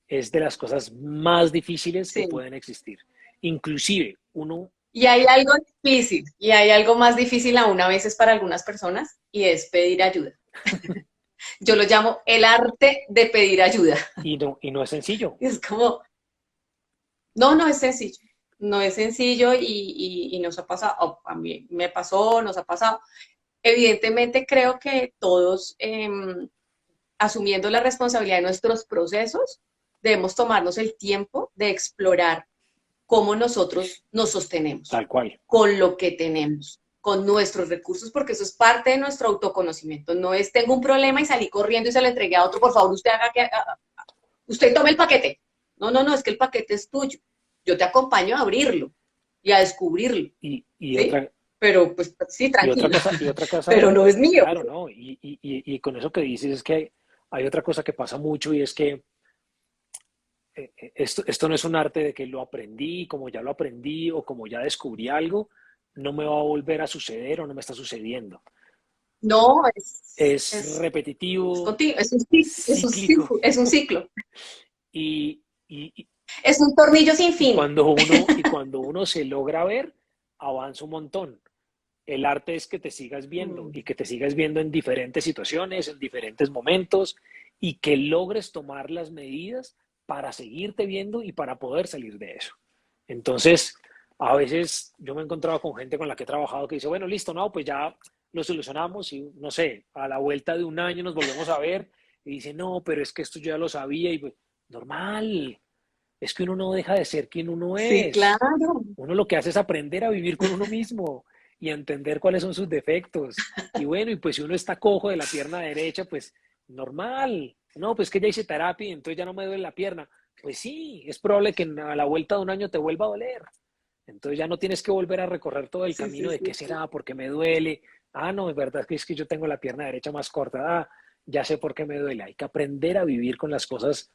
Es de las cosas más difíciles que
Sí.
pueden existir. Inclusive, uno,
Y hay algo difícil, y hay algo más difícil aún a veces para algunas personas, y es pedir ayuda. Yo lo llamo el arte de pedir ayuda.
y no es sencillo.
Es como, no, no es sencillo. no es sencillo y nos ha pasado, o a mí me pasó, nos ha pasado. Evidentemente creo que todos, asumiendo la responsabilidad de nuestros procesos, debemos tomarnos el tiempo de explorar cómo nosotros nos sostenemos,
Tal cual.
con lo que tenemos, con nuestros recursos, porque eso es parte de nuestro autoconocimiento. No es tengo un problema y salí corriendo y se lo entregué a otro, por favor, usted haga que usted tome el paquete. No, no, no, es que el paquete es tuyo. Yo te acompaño a abrirlo y a descubrirlo,
Y
¿sí?
otra,
Pero pues sí, tranquilo,
y otra
pero
cosa,
no es mío.
claro, ¿no? Y con eso que dices es que hay otra cosa que pasa mucho y es que esto no es un arte de que lo aprendí, como ya lo aprendí o como ya descubrí algo, no me va a volver a suceder o no me está sucediendo.
No,
Es
es
repetitivo,
contigo,
cíclico
es un ciclo,
y, y,
es un tornillo sin
y,
fin.
cuando uno se logra ver, avanza un montón. El arte es que te sigas viendo
Mm.
y que te sigas viendo en diferentes situaciones, en diferentes momentos y que logres tomar las medidas para seguirte viendo y para poder salir de eso. Entonces, a veces yo me he encontrado con gente con la que he trabajado que dice, bueno, listo, no, pues ya lo solucionamos y no sé, a la vuelta de un año nos volvemos a ver y dice, no, pero es que esto yo ya lo sabía y pues, normal, es que uno no deja de ser quien uno
Sí,
es.
claro.
Uno lo que hace es aprender a vivir con uno mismo y a entender cuáles son sus defectos. Y bueno, y pues si uno está cojo de la pierna derecha, pues normal. No, pues que ya hice terapia y entonces ya no me duele la pierna. Pues sí, es probable que a la vuelta de un año te vuelva a doler. Entonces ya no tienes que volver a recorrer todo el
Sí,
camino
sí,
de qué
sí, sí.
será, por qué me duele. Ah, no, es verdad que es que yo tengo la pierna derecha más corta. Ah, ya sé por qué me duele. Hay que aprender a vivir con las cosas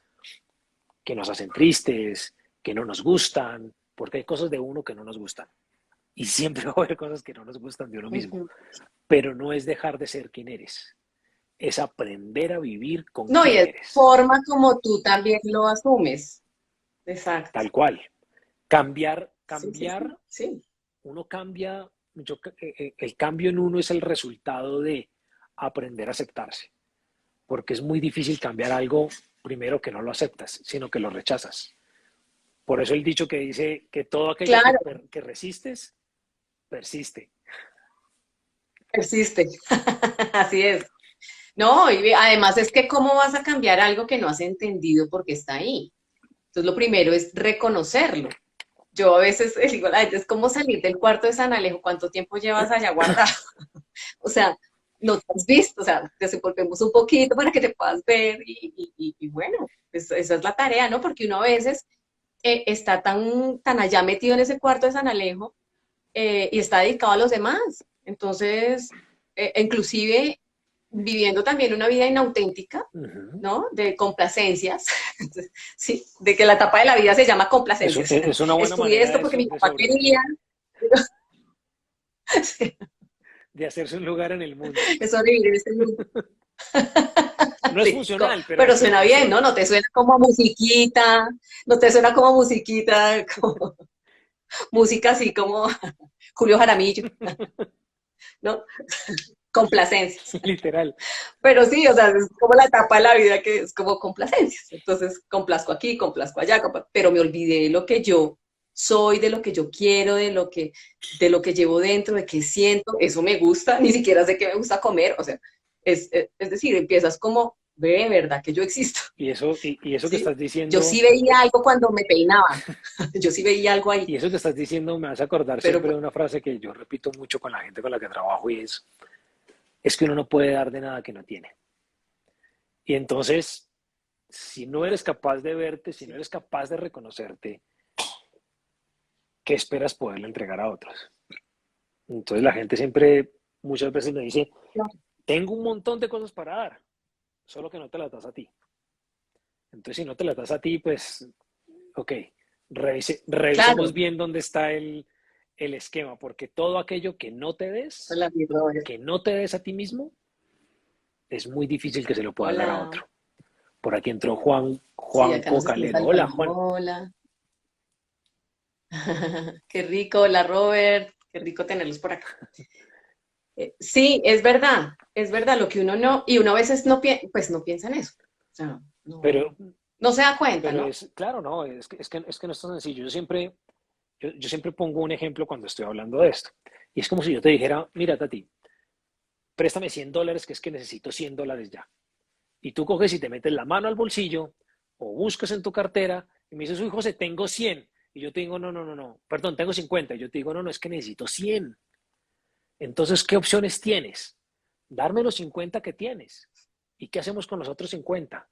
que nos hacen tristes, que no nos gustan, porque hay cosas de uno que no nos gustan. Y siempre va a haber cosas que no nos gustan de uno mismo.
Ujú.
Pero no es dejar de ser quien eres, es aprender a vivir con
No, y
quién
es
eres.
forma como tú también lo asumes. Exacto.
Tal cual. Cambiar,
Sí, sí, sí,
cambiar,
sí.
uno cambia, el cambio en uno es el resultado de aprender a aceptarse, porque es muy difícil cambiar algo primero que no lo aceptas, sino que lo rechazas. Por eso el dicho que dice que todo aquello
Claro,
que resistes, persiste.
existe. Así es. No, y además es que cómo vas a cambiar algo que no has entendido porque está ahí. Entonces lo primero es reconocerlo. Yo a veces digo, "Ay, es como salir del cuarto de San Alejo, ¿cuánto tiempo llevas allá guardado? O sea, no te has visto, o sea, desenvolvemos un poquito para que te puedas ver y bueno, esa es la tarea, ¿no? Porque uno a veces está tan allá metido en ese cuarto de San Alejo y está dedicado a los demás. Entonces, inclusive viviendo también una vida inauténtica,
Uh -huh.
¿no? De complacencias, sí, de que la etapa de la vida se llama complacencias.
Es una buena
Estudié
manera
esto porque mi
de
papá quería,
sobrevivir, de hacerse un lugar en el mundo.
es sobrevivir en este mundo.
No es
Sí,
funcional,
pero
pero
suena bien, ¿no?
funciona.
No te suena como musiquita, no te suena como musiquita, como música así como Julio Jaramillo, ¿no? Complacencias.
Literal.
Pero sí, o sea, es como la etapa de la vida que es como complacencias. Entonces, complazco aquí, complazco allá, pero me olvidé de lo que yo soy, de lo que yo quiero, de lo que llevo dentro, de qué siento, eso me gusta, ni siquiera sé qué me gusta comer, o sea, es decir, empiezas como, ve, ¿verdad que yo existo?
Y eso que
¿Sí?
estás
Yo
diciendo,
sí veía algo cuando me peinaba, yo sí veía algo ahí,
y eso que estás diciendo me hace acordar
pero
siempre
pues,
de una frase que yo repito mucho con la gente con la que trabajo y es que uno no puede dar de nada que no tiene. Y entonces, si no eres capaz de verte, si no
sí,
eres capaz de reconocerte, ¿qué esperas poderle entregar a otros? Entonces la gente siempre, muchas veces me dice, tengo un montón de cosas para dar, solo que no te las das a ti. Entonces, si no te las das a ti, pues, ok, revisemos
claro,
bien dónde está el esquema, porque todo aquello
hola, mi brother.
que no te des a ti mismo, es muy difícil que se lo puedas dar a
Hola,
otro. Por aquí entró
sí,
Juan
acá nos están
Cocalero. Hola,
saludando,
Juan.
hola. Qué rico, hola Robert, qué rico tenerlos por acá. Sí, es verdad, lo que uno no, y uno a veces no, pues no piensa en eso, o sea,
Pero,
no se da cuenta,
pero
¿no?
es, claro, no, es que no es tan sencillo. Yo siempre, yo siempre pongo un ejemplo cuando estoy hablando de esto. Y es como si yo te dijera, mira, Tati, préstame $100, que es que necesito $100 ya. Y tú coges y te metes la mano al bolsillo o buscas en tu cartera y me dices, uy, José, tengo 100. Y yo te digo, no, no, no, no, perdón, tengo 50. Y yo te digo, no, no, es que necesito 100. Entonces, ¿qué opciones tienes? Darme los 50 que tienes. ¿Y qué hacemos con los otros 50?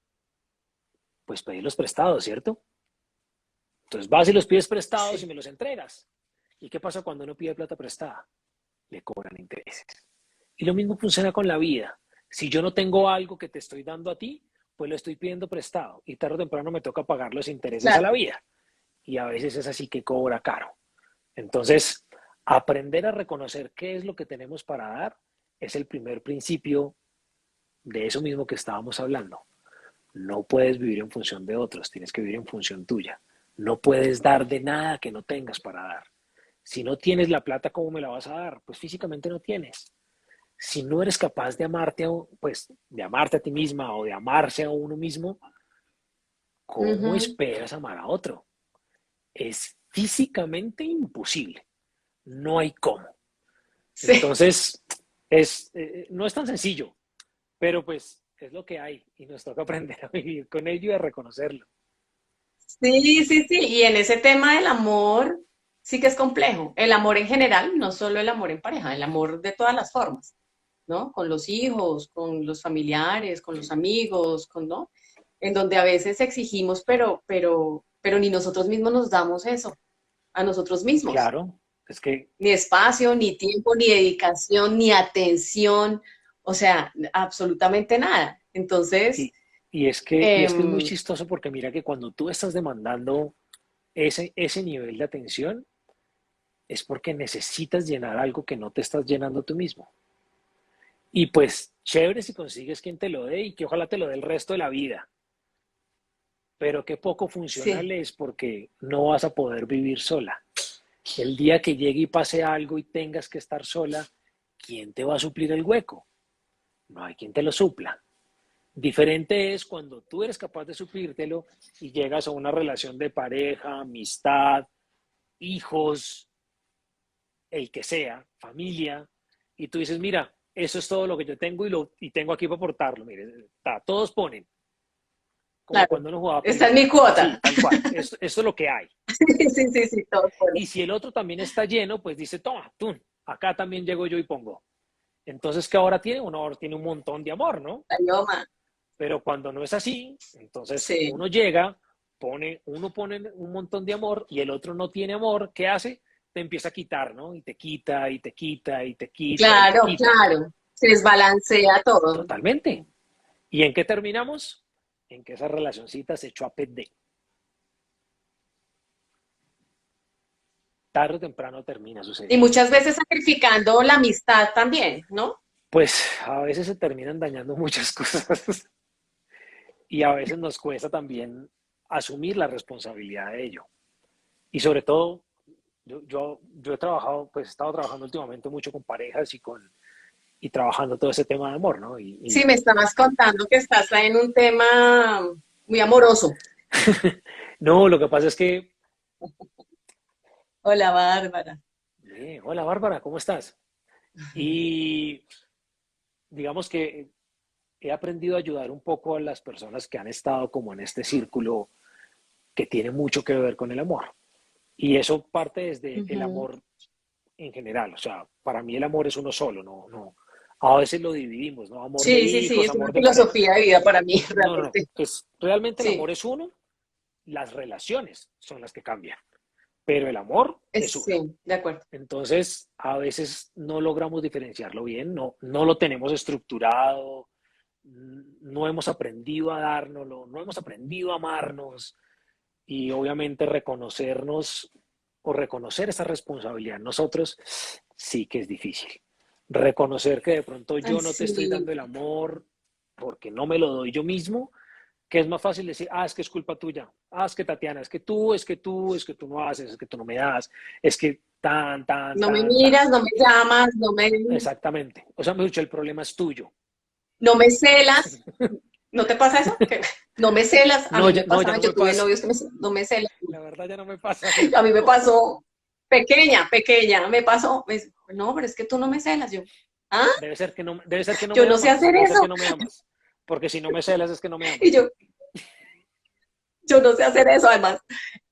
Pues pedirlos prestados, ¿cierto? Entonces vas y los pides prestados y
Sí.
me los entregas. ¿Y qué pasa cuando uno pide plata prestada? Le cobran intereses. Y lo mismo funciona con la vida. Si yo no tengo algo que te estoy dando a ti, pues lo estoy pidiendo prestado y tarde o temprano me toca pagar los intereses a
Claro.
la vida. Y a veces es así que cobra caro. Entonces, aprender a reconocer qué es lo que tenemos para dar es el primer principio de eso mismo que estábamos hablando. No puedes vivir en función de otros, tienes que vivir en función tuya. No puedes dar de nada que no tengas para dar. Si no tienes la plata, ¿cómo me la vas a dar? Pues físicamente no tienes. Si no eres capaz de amarte, pues, de amarte a ti misma o de amarse a uno mismo, ¿cómo
Ujú.
esperas amar a otro? Es físicamente imposible. No hay cómo.
Sí.
Entonces, no es tan sencillo, pero pues es lo que hay y nos toca aprender a vivir con ello y a reconocerlo.
Sí, sí, sí. Y en ese tema del amor, sí que es complejo. El amor en general, no solo el amor en pareja, el amor de todas las formas, ¿no? Con los hijos, con los familiares, con los amigos, ¿no? En donde a veces exigimos, pero ni nosotros mismos nos damos eso, a nosotros mismos.
Claro, es que
Ni espacio, ni tiempo, ni dedicación, ni atención, o sea, absolutamente nada. Entonces,
Y, y es que es muy
em,
chistoso porque mira que cuando tú estás demandando ese nivel de atención, es porque necesitas llenar algo que no te estás llenando tú mismo. Y pues chévere si consigues quien te lo dé y que ojalá te lo dé el resto de la vida. Pero qué poco funcional
sí,
es porque no vas a poder vivir sola. El día que llegue y pase algo y tengas que estar sola, ¿quién te va a suplir el hueco? No hay quien te lo supla. Diferente es cuando tú eres capaz de suplírtelo y llegas a una relación de pareja, amistad, hijos, el que sea, familia, y tú dices, mira, eso es todo lo que yo tengo y tengo aquí para aportarlo. Mire, todos ponen, como
claro.
cuando uno jugaba
Esta es
pelota.
mi cuota.
Sí, tal cual. Esto es lo que hay.
Sí, sí, sí, todos ponen.
Y si el otro también está lleno, pues dice, toma, tú, acá también llego yo y pongo. Entonces, ¿qué ahora tiene? Uno ahora tiene un montón de amor, ¿no?
La idioma.
Pero cuando no es así, entonces
Sí,
uno llega, uno pone un montón de amor y el otro no tiene amor, ¿qué hace? Te empieza a quitar, ¿no? Y te quita, y te quita, y te quita, y te
claro,
quita.
claro. Se desbalancea todo.
Totalmente. ¿Y en qué terminamos? En que esa relacioncita se echó a perder. Tarde o temprano termina
Y
sucediendo.
muchas veces sacrificando la amistad también, ¿no?
Pues a veces se terminan dañando muchas cosas y a veces nos cuesta también asumir la responsabilidad de ello. Y sobre todo, yo he trabajado, pues he estado trabajando últimamente mucho con parejas y trabajando todo ese tema de amor, ¿no?
Sí, me estabas contando que estás en un tema muy amoroso.
no, lo que pasa es que,
Hola, Bárbara.
hola Bárbara, ¿cómo estás? Y digamos que he aprendido a ayudar un poco a las personas que han estado como en este círculo que tiene mucho que ver con el amor. Y eso parte desde el
Ujú.
amor en general. O sea, para mí el amor es uno solo, no, no. A veces lo dividimos, ¿no? Amor de
Sí, sí, sí,
hijos,
es una
amor de pareja.
filosofía de vida para mí,
No, no, no.
realmente.
Realmente el amor
Sí,
es uno, las relaciones son las que cambian, pero el amor es uno.
sí, de acuerdo.
Entonces, a veces no logramos diferenciarlo bien, no lo tenemos estructurado, no hemos aprendido a dárnoslo, no hemos aprendido a amarnos y obviamente reconocernos o reconocer esa responsabilidad en nosotros sí que es difícil. Reconocer que de pronto
Ay,
yo no te
sí.
estoy dando el amor porque no me lo doy yo mismo, que es más fácil decir, es que es culpa tuya, es que Tatiana, es que tú no haces, es que tú no me das, es que tan, tan,
No me
tan, tan.
miras, no me llamas,
Exactamente. O sea, me dicho, el problema es tuyo.
no me celas. ¿No te pasa eso? No me celas. A
No,
mí
ya,
me
no, ya
pasaba,
no
yo
me
tuve
pasa.
novios que no me celan.
La verdad ya no me pasa.
A mí me pasó. pequeña, me pasó. No, pero es que tú no me celas. Yo, ¿ah?
Debe ser que no
Yo
me
no sé
amas,
hacer
debe ser que
eso.
no me amas. Porque si no me celas es que no me
Y
amas.
yo no sé hacer eso, además.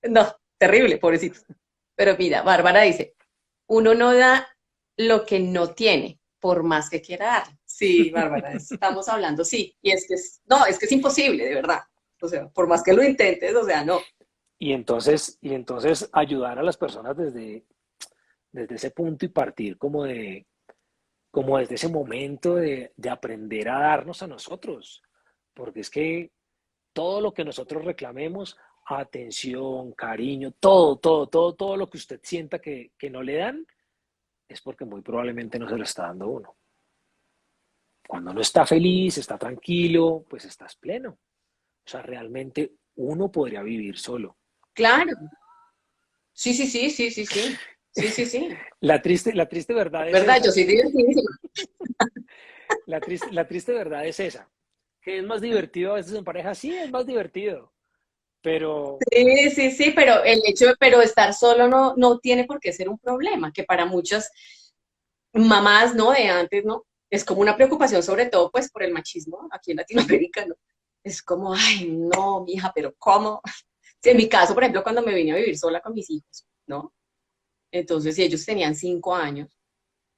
No, terrible, pobrecitos. Pero mira, Bárbara dice, uno no da lo que no tiene, por más que quiera dar. Sí, Bárbara, estamos hablando, sí. Y es que no, es que es imposible, de verdad. O sea, por más que lo intentes, o sea, no.
Y entonces ayudar a las personas desde ese punto y partir como desde ese momento de aprender a darnos a nosotros. Porque es que todo lo que nosotros reclamemos, atención, cariño, todo lo que usted sienta que no le dan, es porque muy probablemente no se lo está dando uno. Cuando uno está feliz, está tranquilo, pues estás pleno. O sea, realmente uno podría vivir solo.
Claro. Sí, sí, sí, sí, sí, sí. Sí, sí, sí.
La triste verdad
Es
es
verdad, yo
esa.
soy divertidísima.
La triste verdad es esa. Que es más divertido a veces en pareja, sí, es más divertido. Pero
Sí, sí, sí, pero el hecho pero estar solo no tiene por qué ser un problema, que para muchas mamás, ¿no? De antes, ¿no? Es como una preocupación, sobre todo, pues, por el machismo aquí en Latinoamérica, ¿no? Es como, ay, no, mija, pero ¿cómo? Sí, en mi caso, por ejemplo, cuando me vine a vivir sola con mis hijos, ¿no? Entonces, ellos tenían 5 años,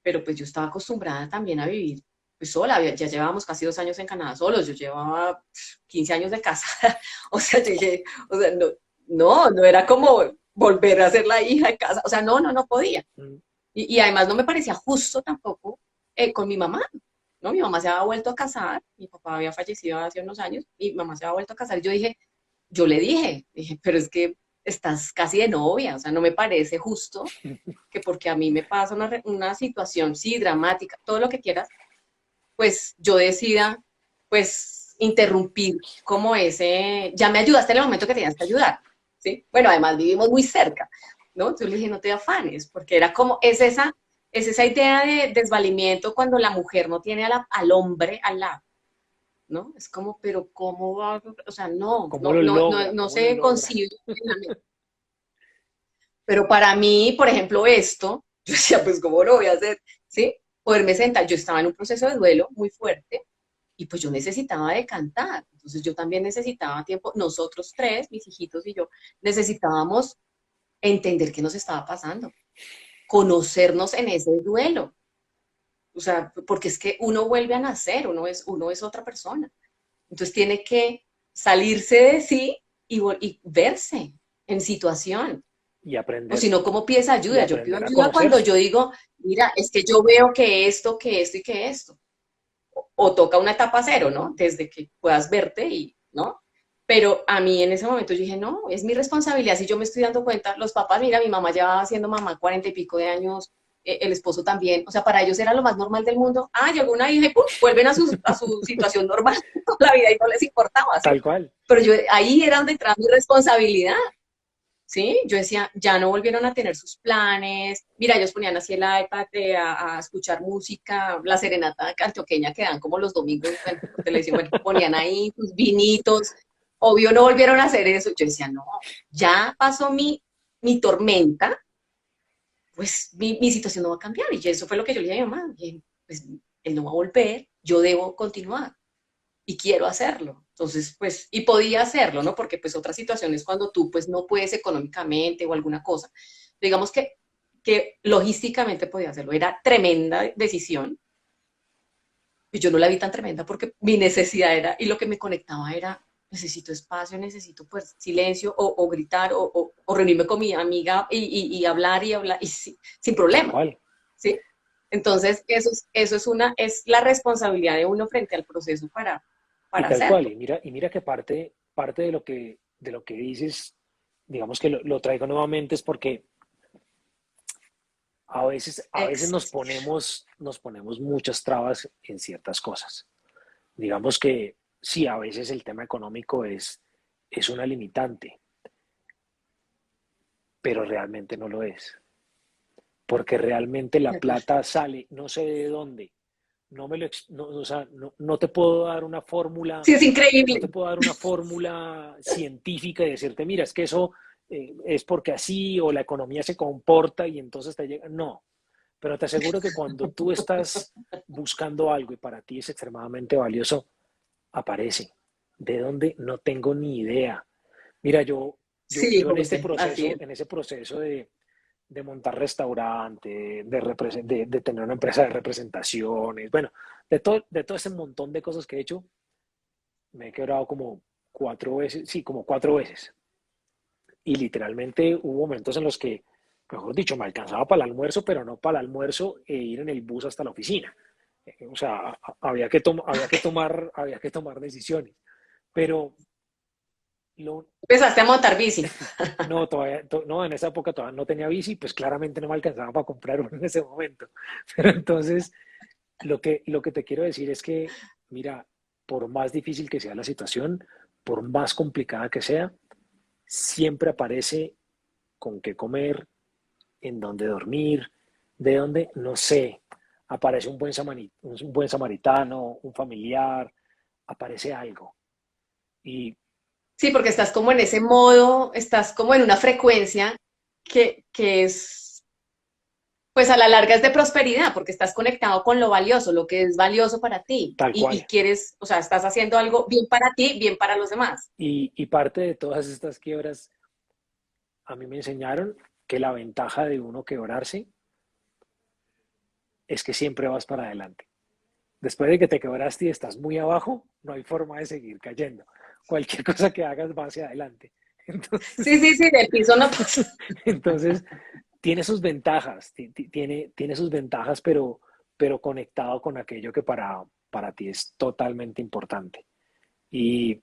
pero pues yo estaba acostumbrada también a vivir pues sola, ya llevábamos casi 2 años en Canadá solos, yo llevaba 15 años de casada, o sea, yo dije, o sea, no era como volver a ser la hija de casa, o sea, no podía.
mm,
Y además no me parecía justo tampoco con mi mamá, ¿no? Mi mamá se había vuelto a casar, mi papá había fallecido hace unos años, y mi mamá se había vuelto a casar. Yo le dije, pero es que estás casi de novia, o sea, no me parece justo que porque a mí me pasa una situación, sí, dramática, todo lo que quieras, pues yo decida, pues, interrumpir como ese, ya me ayudaste en el momento que tenías que ayudar, ¿sí? Bueno, además vivimos muy cerca, ¿no? Entonces le dije, no te afanes, porque era como, es esa idea de desvalimiento cuando la mujer no tiene al hombre al lado, ¿no? Es como, pero ¿cómo va? O sea, no,
¿cómo
no,
lo
no, no,
logra?
no
¿Cómo lo
se
logra?
concibe en la mente. Pero para mí, por ejemplo, esto, yo decía, pues, ¿cómo lo voy a hacer? ¿Sí? Poderme sentar, yo estaba en un proceso de duelo muy fuerte y pues yo necesitaba de cantar. Entonces yo también necesitaba tiempo, nosotros tres, mis hijitos y yo, necesitábamos entender qué nos estaba pasando, conocernos en ese duelo. O sea, porque es que uno vuelve a nacer, uno es otra persona. Entonces tiene que salirse de sí y verse en situación.
Y
O si
aprender,
no, ¿cómo pides
y
ayuda? Yo pido
aprender a
ayuda cuando
conocerse.
yo digo, mira, es que yo veo que esto y que esto. O toca una etapa cero, ¿no?
Mm,
Desde que puedas verte y, ¿no? Pero a mí en ese momento yo dije, no, es mi responsabilidad. Si yo me estoy dando cuenta, los papás, mira, mi mamá ya siendo mamá 40 y pico de años, el esposo también, o sea, para ellos era lo más normal del mundo. Ah, llegó una hija y ¡pum! Vuelven a su situación normal toda la vida y no les importaba, ¿sí?
tal cual.
Pero yo ahí era donde entraba mi responsabilidad. ¿Sí? Yo decía, ya no volvieron a tener sus planes. Mira, ellos ponían así el iPad a escuchar música, la serenata antioqueña que dan como los domingos, bueno, por televisión, bueno, ponían ahí sus vinitos. Obvio no volvieron a hacer eso. Yo decía, no, ya pasó mi tormenta, pues mi situación no va a cambiar. Y eso fue lo que yo le dije a mi mamá. Dije, pues él no va a volver, yo debo continuar y quiero hacerlo. Entonces, pues, y podía hacerlo, ¿no? Porque pues otra situación es cuando tú pues no puedes económicamente o alguna cosa. Digamos que logísticamente podía hacerlo. Era tremenda decisión. Y yo no la vi tan tremenda porque mi necesidad era, y lo que me conectaba era, necesito espacio, necesito pues silencio o gritar o reunirme con mi amiga y hablar y hablar y sin
Tal
problema,
cual.
¿sí? Entonces, es la responsabilidad de uno frente al proceso
Y
para
tal cual.
hacerlo.
Y mira que parte de lo que dices, digamos que lo traigo nuevamente, es porque a veces nos
Éxito.
ponemos muchas trabas en ciertas cosas. Digamos que sí, a veces el tema económico es una limitante, pero realmente no lo es. Porque realmente
De
la
acuerdo.
plata sale, no sé de dónde. No, o sea, no te puedo dar una fórmula,
Sí, es
no
increíble.
te puedo dar una fórmula científica y decirte, mira, es que eso es porque así o la economía se comporta y entonces te llega. No, pero te aseguro que cuando tú estás buscando algo y para ti es extremadamente valioso, aparece. ¿De dónde? No tengo ni idea. Mira,
Sí,
yo
José, así es.
en ese proceso de montar restaurante, de tener una empresa de representaciones, bueno, de todo ese montón de cosas que he hecho, me he quebrado como 4 veces, sí, como 4 veces. Y literalmente hubo momentos en los que, mejor dicho, me alcanzaba para el almuerzo, pero no para el almuerzo e ir en el bus hasta la oficina. O sea, había que tomar decisiones. Pero lo,
Empezaste a montar bici.
no, no, en esa época todavía no tenía bici, pues claramente no me alcanzaba para comprar uno en ese momento. Pero entonces, lo que te quiero decir es que, mira, por más difícil que sea la situación, por más complicada que sea, siempre aparece con qué comer, en dónde dormir, de dónde, no sé, aparece un buen samaritano, un familiar, aparece algo. Y
Sí, porque estás como en ese modo, estás como en una frecuencia que es, pues a la larga es de prosperidad, porque estás conectado con lo valioso, lo que es valioso para ti.
tal
Y
cual.
quieres, o sea, estás haciendo algo bien para ti, bien para los demás.
Y parte de todas estas quiebras, a mí me enseñaron que la ventaja de uno quebrarse es que siempre vas para adelante. Después de que te quebraste y estás muy abajo, no hay forma de seguir cayendo. Cualquier cosa que hagas va hacia adelante.
Sí,
Entonces,
sí, sí, del piso no pasa.
entonces tiene sus ventajas, tiene sus ventajas, pero conectado con aquello que para ti es totalmente importante. Y,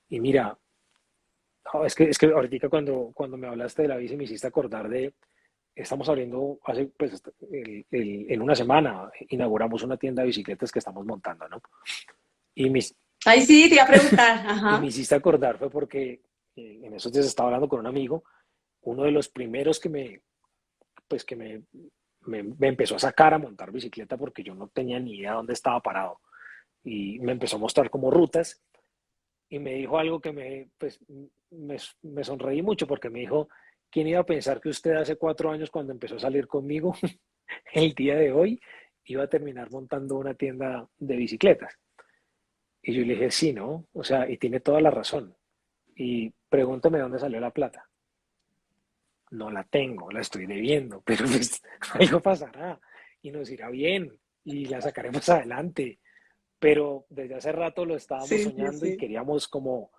y mira, es que ahorita cuando me hablaste de la bici me hiciste acordar de, estamos abriendo hace, pues, en una semana, inauguramos una tienda de bicicletas que estamos montando, ¿no? Y me,
Ay, sí, te iba a preguntar.
y me
Ajá.
hiciste acordar fue porque en esos días estaba hablando con un amigo, uno de los primeros pues que me empezó a sacar a montar bicicleta porque yo no tenía ni idea dónde estaba parado. Y me empezó a mostrar como rutas y me dijo algo que pues, me sonreí mucho porque me dijo, ¿quién iba a pensar que usted hace 4 años cuando empezó a salir conmigo, el día de hoy, iba a terminar montando una tienda de bicicletas? Y yo le dije, sí, ¿no? O sea, y tiene toda la razón. Y pregúntame dónde salió la plata. No la tengo, la estoy debiendo, pero pues algo pasará y nos irá bien y la sacaremos adelante. Pero desde hace rato lo estábamos
Sí, sí,
soñando y
sí.
queríamos como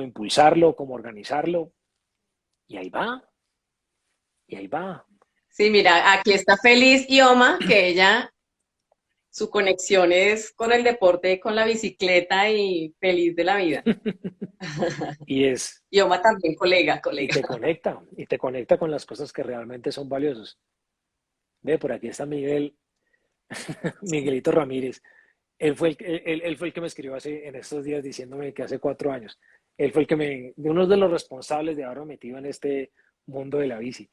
impulsarlo, como organizarlo, y ahí va, y ahí va.
Sí, mira, aquí está feliz Ioma, que ella, su conexión es con el deporte, con la bicicleta y feliz de la vida.
Y es,
Ioma también, colega,
y
colega.
te conecta con las cosas que realmente son valiosas. Ve, por aquí está Miguel, Miguelito Ramírez. Él fue el que me escribió en estos días diciéndome que hace 4 años. Él fue uno de los responsables de haberme metido en este mundo de la bici.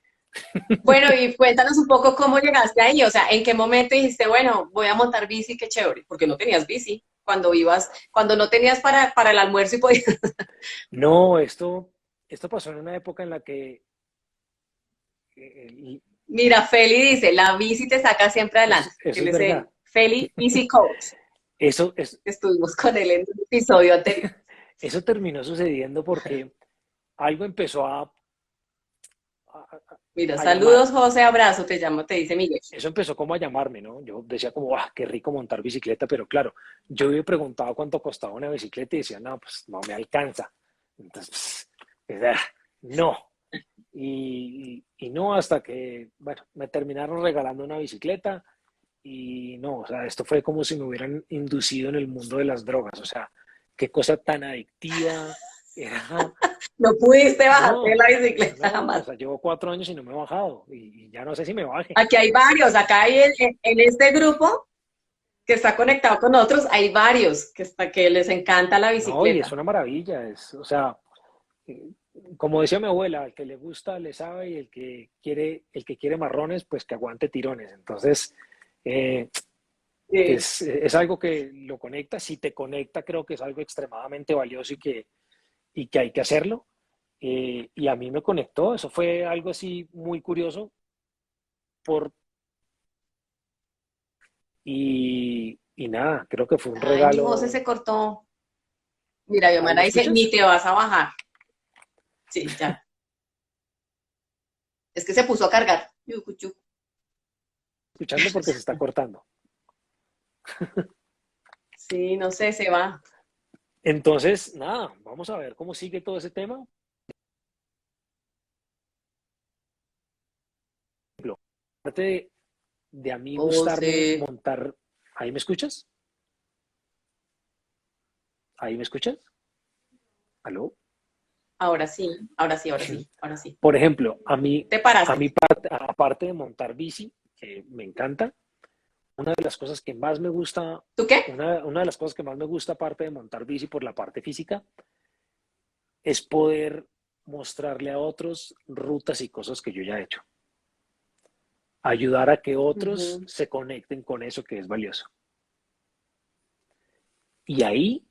Bueno, y cuéntanos un poco cómo llegaste ahí, o sea, en qué momento dijiste, bueno, voy a montar bici, qué chévere, porque no tenías bici cuando ibas, cuando no tenías para el almuerzo y podías.
No, esto pasó en una época en la que eh,
Mira, Feli dice, la bici te saca siempre adelante.
eso
Él
es
es
verdad.
el Feli Easy Coach.
Eso, es,
Estuvimos con él en un episodio anterior.
eso terminó sucediendo porque algo empezó a,
Mira,
a llamar.
saludos, José, abrazo, te llamo, te dice Miguel.
Eso empezó como a llamarme, ¿no? Yo decía como, ah, qué rico montar bicicleta, pero claro, yo había preguntado cuánto costaba una bicicleta y decía, no, pues no me alcanza. Entonces, no. Y no hasta que, bueno, me terminaron regalando una bicicleta y no, o sea, esto fue como si me hubieran inducido en el mundo de las drogas, o sea, qué cosa tan adictiva, era,
No pudiste bajarte de
no,
la bicicleta
no, o
jamás.
sea, llevo 4 años y no me he bajado y ya no sé si me baje.
Aquí hay varios, acá hay en este grupo que está conectado con otros, hay varios que les encanta la
No, y es
bicicleta.
una maravilla, o sea, eh, como decía mi abuela, el que le gusta le sabe y el que quiere marrones, pues que aguante tirones. Entonces, eh,
Sí.
es algo que lo conecta, si te conecta, creo que es algo extremadamente valioso y que hay que hacerlo. Y a mí me conectó, eso fue algo así muy curioso, por, y nada, creo que fue un
Ay, mi José
regalo.
se cortó. Mira,
¿Ahí me
Yomara dice, ni
escuchas?
te vas a bajar. Sí, ya. Es que se puso a cargar. Yucu, yucu.
Escuchando porque se está cortando.
Sí, no sé, se va.
Entonces, nada, vamos a ver cómo sigue todo ese tema. Aparte de a mí gustarme
José.
montar, ¿ahí me escuchas? ¿Ahí me escuchas? ¿Aló?
Ahora sí, ahora sí, ahora sí, ahora sí.
Por ejemplo,
Te
a
paraste.
mí aparte de montar bici, que me encanta, una de las cosas que más me gusta,
¿Tú qué?
una de las cosas que más me gusta aparte de montar bici por la parte física, es poder mostrarle a otros rutas y cosas que yo ya he hecho. Ayudar a que otros
Ujú.
se conecten con eso que es valioso. Y ahí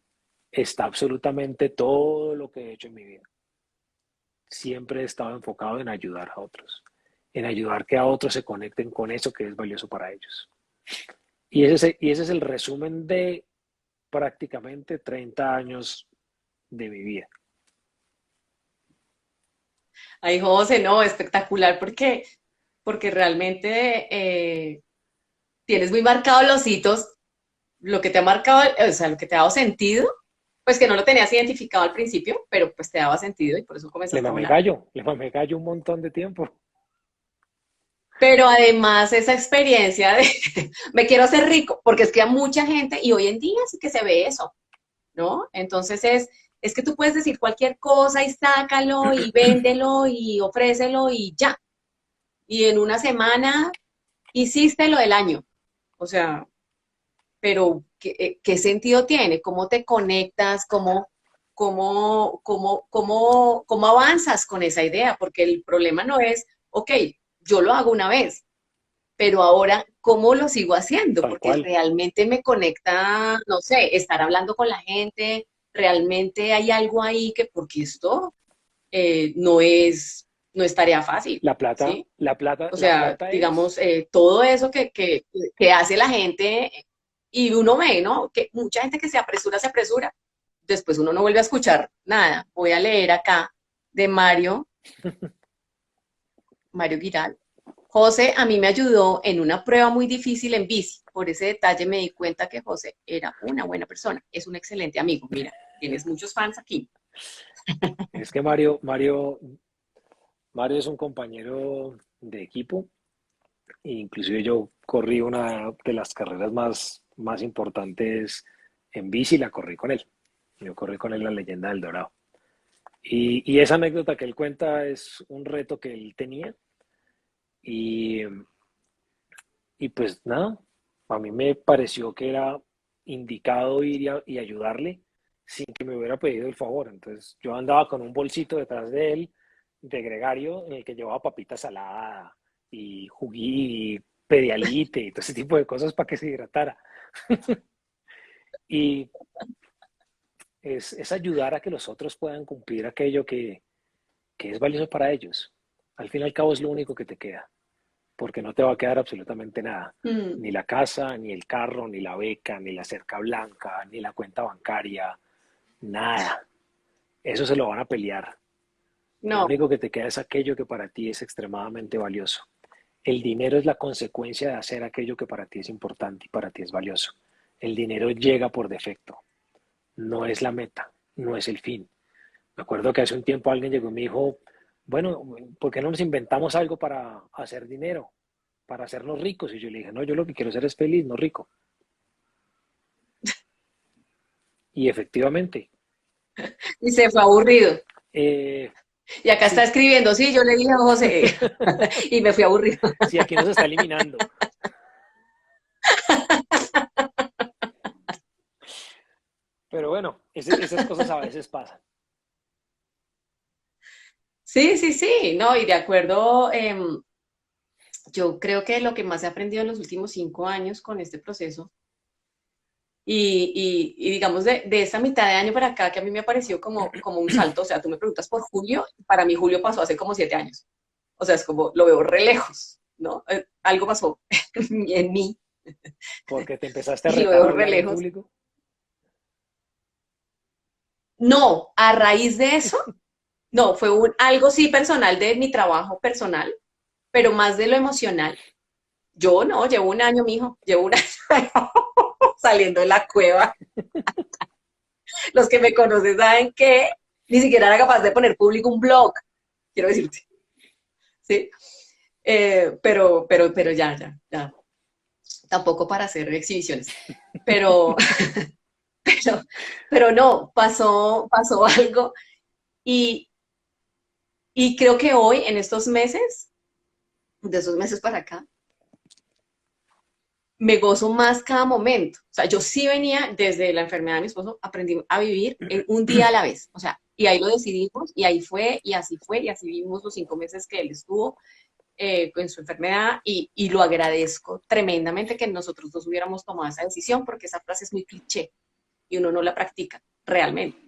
está absolutamente todo lo que he hecho en mi vida. Siempre he estado enfocado en ayudar a otros, en ayudar que a otros se conecten con eso que es valioso para ellos. Y ese es el resumen de prácticamente 30 años de mi vida.
Ay, José, no, espectacular, porque realmente tienes muy marcados los hitos, lo que te ha marcado, o sea, lo que te ha dado sentido, pues que no lo tenías identificado al principio, pero pues te daba sentido y por eso comenzaste a volar.
Le mamé gallo un montón de tiempo.
Pero además esa experiencia de me quiero hacer rico, porque es que a mucha gente, y hoy en día sí que se ve eso, ¿no? Entonces es que tú puedes decir cualquier cosa y sácalo y véndelo y ofrécelo y ya. Y en una semana hiciste lo del año. O sea, pero ¿qué sentido tiene? ¿Cómo te conectas? ¿Cómo avanzas con esa idea? Porque el problema no es, ok, yo lo hago una vez, pero ahora, ¿cómo lo sigo haciendo?
Tal
Porque
cual.
realmente me conecta, no sé, estar hablando con la gente, realmente hay algo ahí que, porque esto no es tarea fácil, ¿sí? O
La
sea,
plata es
digamos, todo eso que hace la gente y uno ve, ¿no? Que mucha gente que se apresura, después uno no vuelve a escuchar nada. Voy a leer acá de Mario Giral. José a mí me ayudó en una prueba muy difícil en bici. Por ese detalle me di cuenta que José era una buena persona. Es un excelente amigo. Mira, tienes muchos fans aquí.
es que Mario es un compañero de equipo. E inclusive yo corrí una de las carreras más importantes en bici, la corrí con él. Yo corrí con él la leyenda del Dorado. Y esa anécdota que él cuenta es un reto que él tenía. Y, y pues nada, a mí me pareció que era indicado ir y ayudarle sin que me hubiera pedido el favor. Entonces yo andaba con un bolsito detrás de él, de gregario, en el que llevaba papita salada y juguí, y pedialite y todo ese tipo de cosas para que se hidratara. Y es ayudar a que los otros puedan cumplir aquello que es valioso para ellos. Al fin y al cabo es lo único que te queda, porque no te va a quedar absolutamente nada.
Mm,
Ni la casa, ni el carro, ni la beca, ni la cerca blanca, ni la cuenta bancaria, nada. Eso se lo van a pelear. Lo
no,
único que te queda es aquello que para ti es extremadamente valioso. El dinero es la consecuencia de hacer aquello que para ti es importante y para ti es valioso. El dinero llega por defecto, no es la meta, no es el fin. Me acuerdo que hace un tiempo alguien llegó y me dijo, bueno, ¿por qué no nos inventamos algo para hacer dinero, para hacernos ricos? Y yo le dije, no, yo lo que quiero ser es feliz, no rico. Y efectivamente,
y se fue aburrido.
eh,
Y acá está
sí,
escribiendo, sí, yo le dije a José y me fui aburrido.
sí, aquí nos está eliminando. Pero bueno, esas cosas a veces pasan.
Sí, sí, sí, no, y de acuerdo, yo creo que lo que más he aprendido en los últimos 5 años con este proceso Y digamos, de esa mitad de año para acá, que a mí me pareció como un salto, o sea, tú me preguntas por julio, para mí julio pasó hace como 7 años. O sea, es como, lo veo re lejos, ¿no? Algo pasó en mí
Porque te empezaste a
y lo
retar a
veo re
hablar en
lejos.
público.
No, a raíz de eso, no, fue algo sí personal de mi trabajo personal, pero más de lo emocional. Yo no, llevo un año, mijo, llevo un año saliendo de la cueva. Los que me conocen saben que ni siquiera era capaz de poner público un blog, quiero decirte, ¿sí? Pero ya. Tampoco para hacer exhibiciones. Pero, pero, pero no, pasó algo y, y creo que hoy, en estos meses, de esos meses para acá, me gozo más cada momento. O sea, yo sí venía desde la enfermedad de mi esposo, aprendí a vivir en un día a la vez. O sea, y ahí lo decidimos, y ahí fue, y así vivimos los 5 meses que él estuvo con su enfermedad, y lo agradezco tremendamente que nosotros dos hubiéramos tomado esa decisión, porque esa frase es muy cliché y uno no la practica realmente.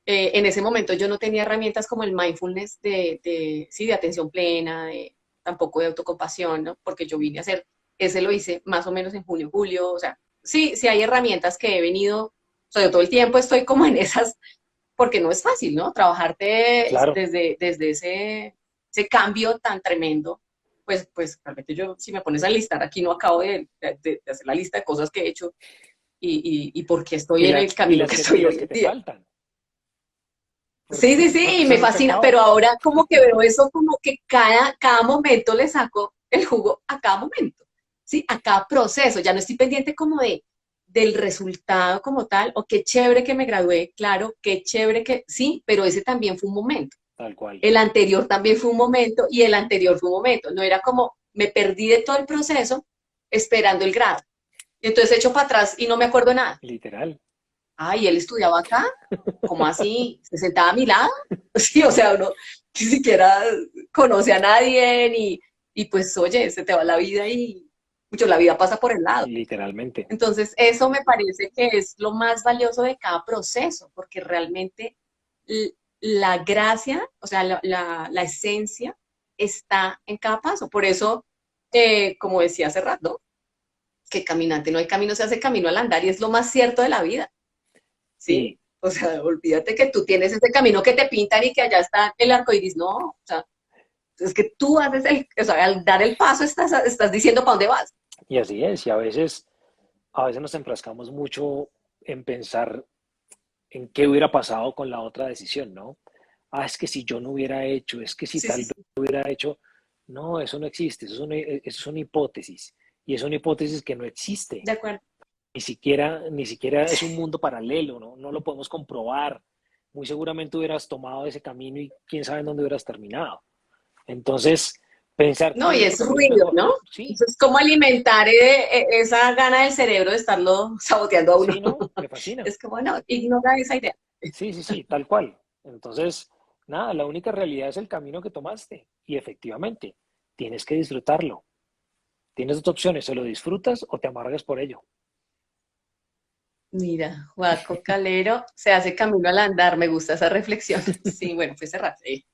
En ese momento yo no tenía herramientas como el mindfulness sí, de atención plena, tampoco de autocompasión, ¿no? Porque yo vine a hacer, ese lo hice más o menos en junio, julio, o sea, sí, sí hay herramientas que he venido, o sea, yo todo el tiempo estoy como en esas, porque no es fácil, ¿no? Trabajarte
Claro,
desde ese cambio tan tremendo, pues realmente yo, si me pones a listar, aquí no acabo de hacer la lista de cosas que he hecho y por qué estoy en el
y
camino que
y
estoy
las
hoy
que
en
te
día.
faltan,
Sí, sí, sí, y
eso
me
nunca
fascina,
acaba.
pero ahora como que veo eso como que cada momento le saco el jugo a cada momento, ¿sí? A cada proceso, ya no estoy pendiente como del resultado como tal, o qué chévere que me gradué, claro, qué chévere que, sí, pero ese también fue un momento,
Tal cual.
el anterior también fue un momento, y el anterior fue un momento, no era como, me perdí de todo el proceso esperando el grado, y entonces echo para atrás y no me acuerdo nada.
Literal.
Ay, él estudiaba acá, ¿cómo así? ¿Se sentaba a mi lado? Sí, o sea, uno ni siquiera conoce a nadie y pues, oye, se te va la vida y mucho, la vida pasa por el lado.
Literalmente.
Entonces, eso me parece que es lo más valioso de cada proceso, porque realmente la gracia, o sea, la esencia está en cada paso. Por eso, como decía hace rato, que caminante no hay camino, se hace camino al andar y es lo más cierto de la vida. ¿Sí?
Y,
O sea, olvídate que tú tienes ese camino que te pintan y que allá está el arco iris. No, o sea, es que tú haces o sea, al dar el paso estás diciendo para dónde vas.
y así es. Y a veces nos enfrascamos mucho en pensar en qué hubiera pasado con la otra decisión, ¿no? Ah, es que si yo no hubiera hecho, es que si
Sí,
tal
sí,
vez
sí,
hubiera hecho. No, eso no existe. Eso es una hipótesis. Y es una hipótesis que no existe.
de acuerdo.
Ni siquiera es un mundo paralelo, ¿no? No lo podemos comprobar. Muy seguramente hubieras tomado ese camino y quién sabe en dónde hubieras terminado. Entonces, pensar
No,
que el
y
otro
es
camino no es
ruido, ¿no?
mejor, sí,
Entonces, ¿cómo alimentar esa gana del cerebro de estarlo saboteando a uno?
sí, no, me fascina.
Es que, bueno, ignora esa idea.
Sí, sí, sí, tal cual. Entonces, nada, la única realidad es el camino que tomaste y efectivamente, tienes que disfrutarlo. Tienes dos opciones, o lo disfrutas o te amargas por ello.
Mira, Joaco Calero se hace camino al andar, me gusta esa reflexión. Sí, bueno, fue cerrar. Sí.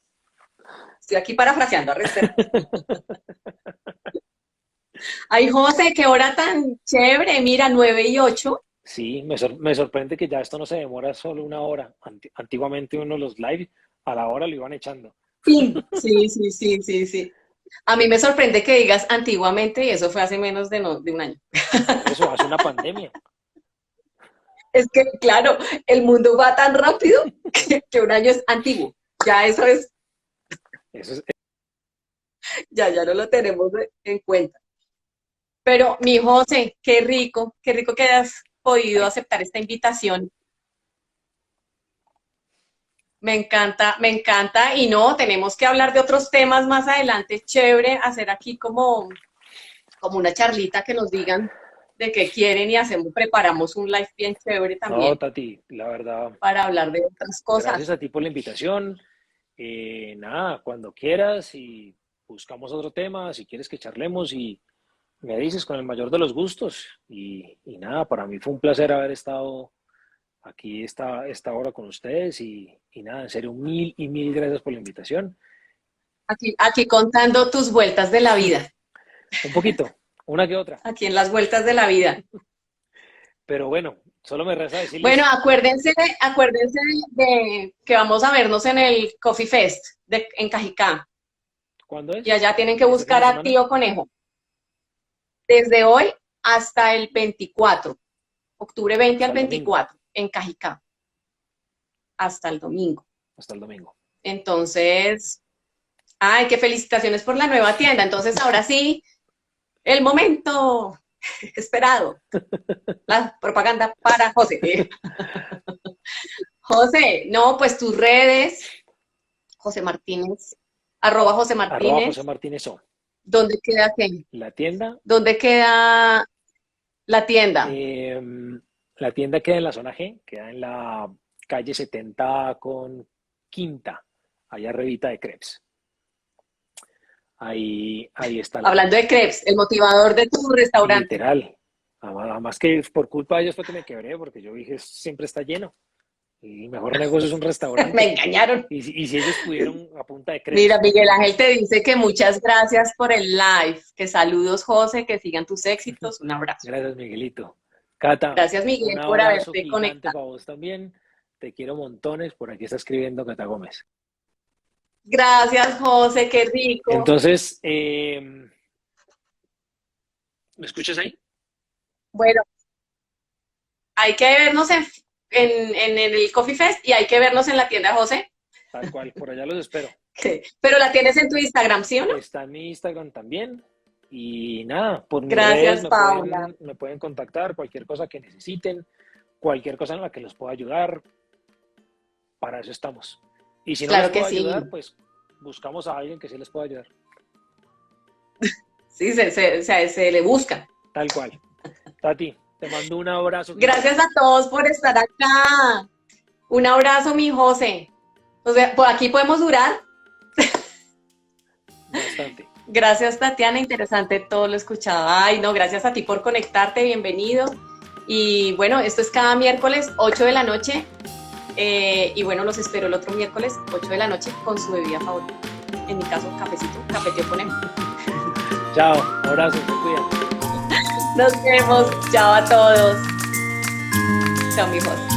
Estoy aquí parafraseando a Rester. Ay, José, qué hora tan chévere. Mira, 9:08.
Sí, me sorprende que ya esto no se demora solo una hora. Antiguamente uno los live a la hora lo iban echando.
Sí, sí, sí, sí, sí, sí. A mí me sorprende que digas antiguamente y eso fue hace menos de, no, de un año.
Por eso hace una pandemia.
Es que, claro, el mundo va tan rápido que un año es antiguo. Ya eso es,
Eso es,
ya no lo tenemos en cuenta. Pero, mi José, qué rico que hayas podido
ay,
aceptar esta invitación. Me encanta. Y no, tenemos que hablar de otros temas más adelante. Chévere hacer aquí como una charlita que nos digan de qué quieren y hacemos, preparamos un live bien chévere
no,
también
Tati, la verdad,
para hablar de otras
gracias
cosas.
a ti por la invitación. Nada, cuando quieras y buscamos otro tema, si quieres que charlemos y Me dices con el mayor de los gustos y nada, para mí fue un placer haber estado aquí esta hora con ustedes y nada, en serio, mil y mil gracias por la invitación.
Aquí contando tus vueltas de la vida,
Un poquito, una que otra,
aquí en las vueltas de la vida.
pero bueno, solo me resta
Bueno,
decirles
acuérdense de que vamos a vernos en el Coffee Fest en Cajicá.
cuándo
Y
es,
allá tienen que
este fin
buscar
de
a
semana,
Tío Conejo. Desde hoy hasta el 24, octubre 20
hasta
al
el domingo,
24, en Cajicá, hasta el domingo.
hasta el domingo.
Entonces, ay, qué felicitaciones por la nueva tienda. Entonces, ahora sí, el momento esperado, la propaganda para José. José, no, pues tus redes, José Martínez, arroba José
Arroba José
Martínez,
Martínez O.
¿dónde queda qué?
La tienda,
¿Dónde queda la tienda?
eh, la tienda queda en la zona G, queda en la calle 70 con Quinta, allá arribita de Crepes. Ahí está la
Hablando
tienda.
de crepes, el motivador de tu restaurante.
Literal. Además que por culpa de ellos fue que me quebré, porque yo dije, siempre está lleno. Y mejor negocio es un
Me
restaurante.
engañaron.
Y si ellos pudieron a punta de
Mira,
crepes, ¿por qué
Miguel
no yo?
Ángel te dice que muchas gracias por el live, que saludos, José, que sigan tus éxitos. Un abrazo.
Gracias, Miguelito. Cata,
Gracias,
un
Miguel, por
abrazo
haberte
gigante
conectado.
para vos también. Te quiero montones. Por aquí está escribiendo Cata Gómez.
Gracias, José, qué rico.
Entonces, ¿me escuchas ahí?
Bueno, hay que vernos en el Coffee Fest y hay que vernos en la tienda, José.
Tal cual, por allá los espero.
Pero la tienes en tu Instagram, ¿sí o no?
Está en mi Instagram también. Y nada, por mis redes
Gracias, Paula.
me pueden contactar, cualquier cosa que necesiten, cualquier cosa en la que los pueda ayudar, para eso estamos. Y si no les
Claro que
puedo
sí.
ayudar, pues buscamos a alguien que sí les pueda ayudar.
Sí, se le busca.
Tal cual. Tati, te mando un abrazo.
Gracias a todos por estar acá. Un abrazo, mi José. O sea, por aquí podemos durar.
Bastante.
Gracias, Tatiana, interesante todo lo escuchado. Ay, no, gracias a ti por conectarte, bienvenido. Y bueno, esto es cada miércoles, 8 de la noche. Y bueno, los espero el otro miércoles, 8 de la noche, con su bebida favorita. En mi caso, cafecito, café Tío Conejo.
Chao, abrazo, se cuidan.
Nos vemos, chao a todos. Chao, mi José.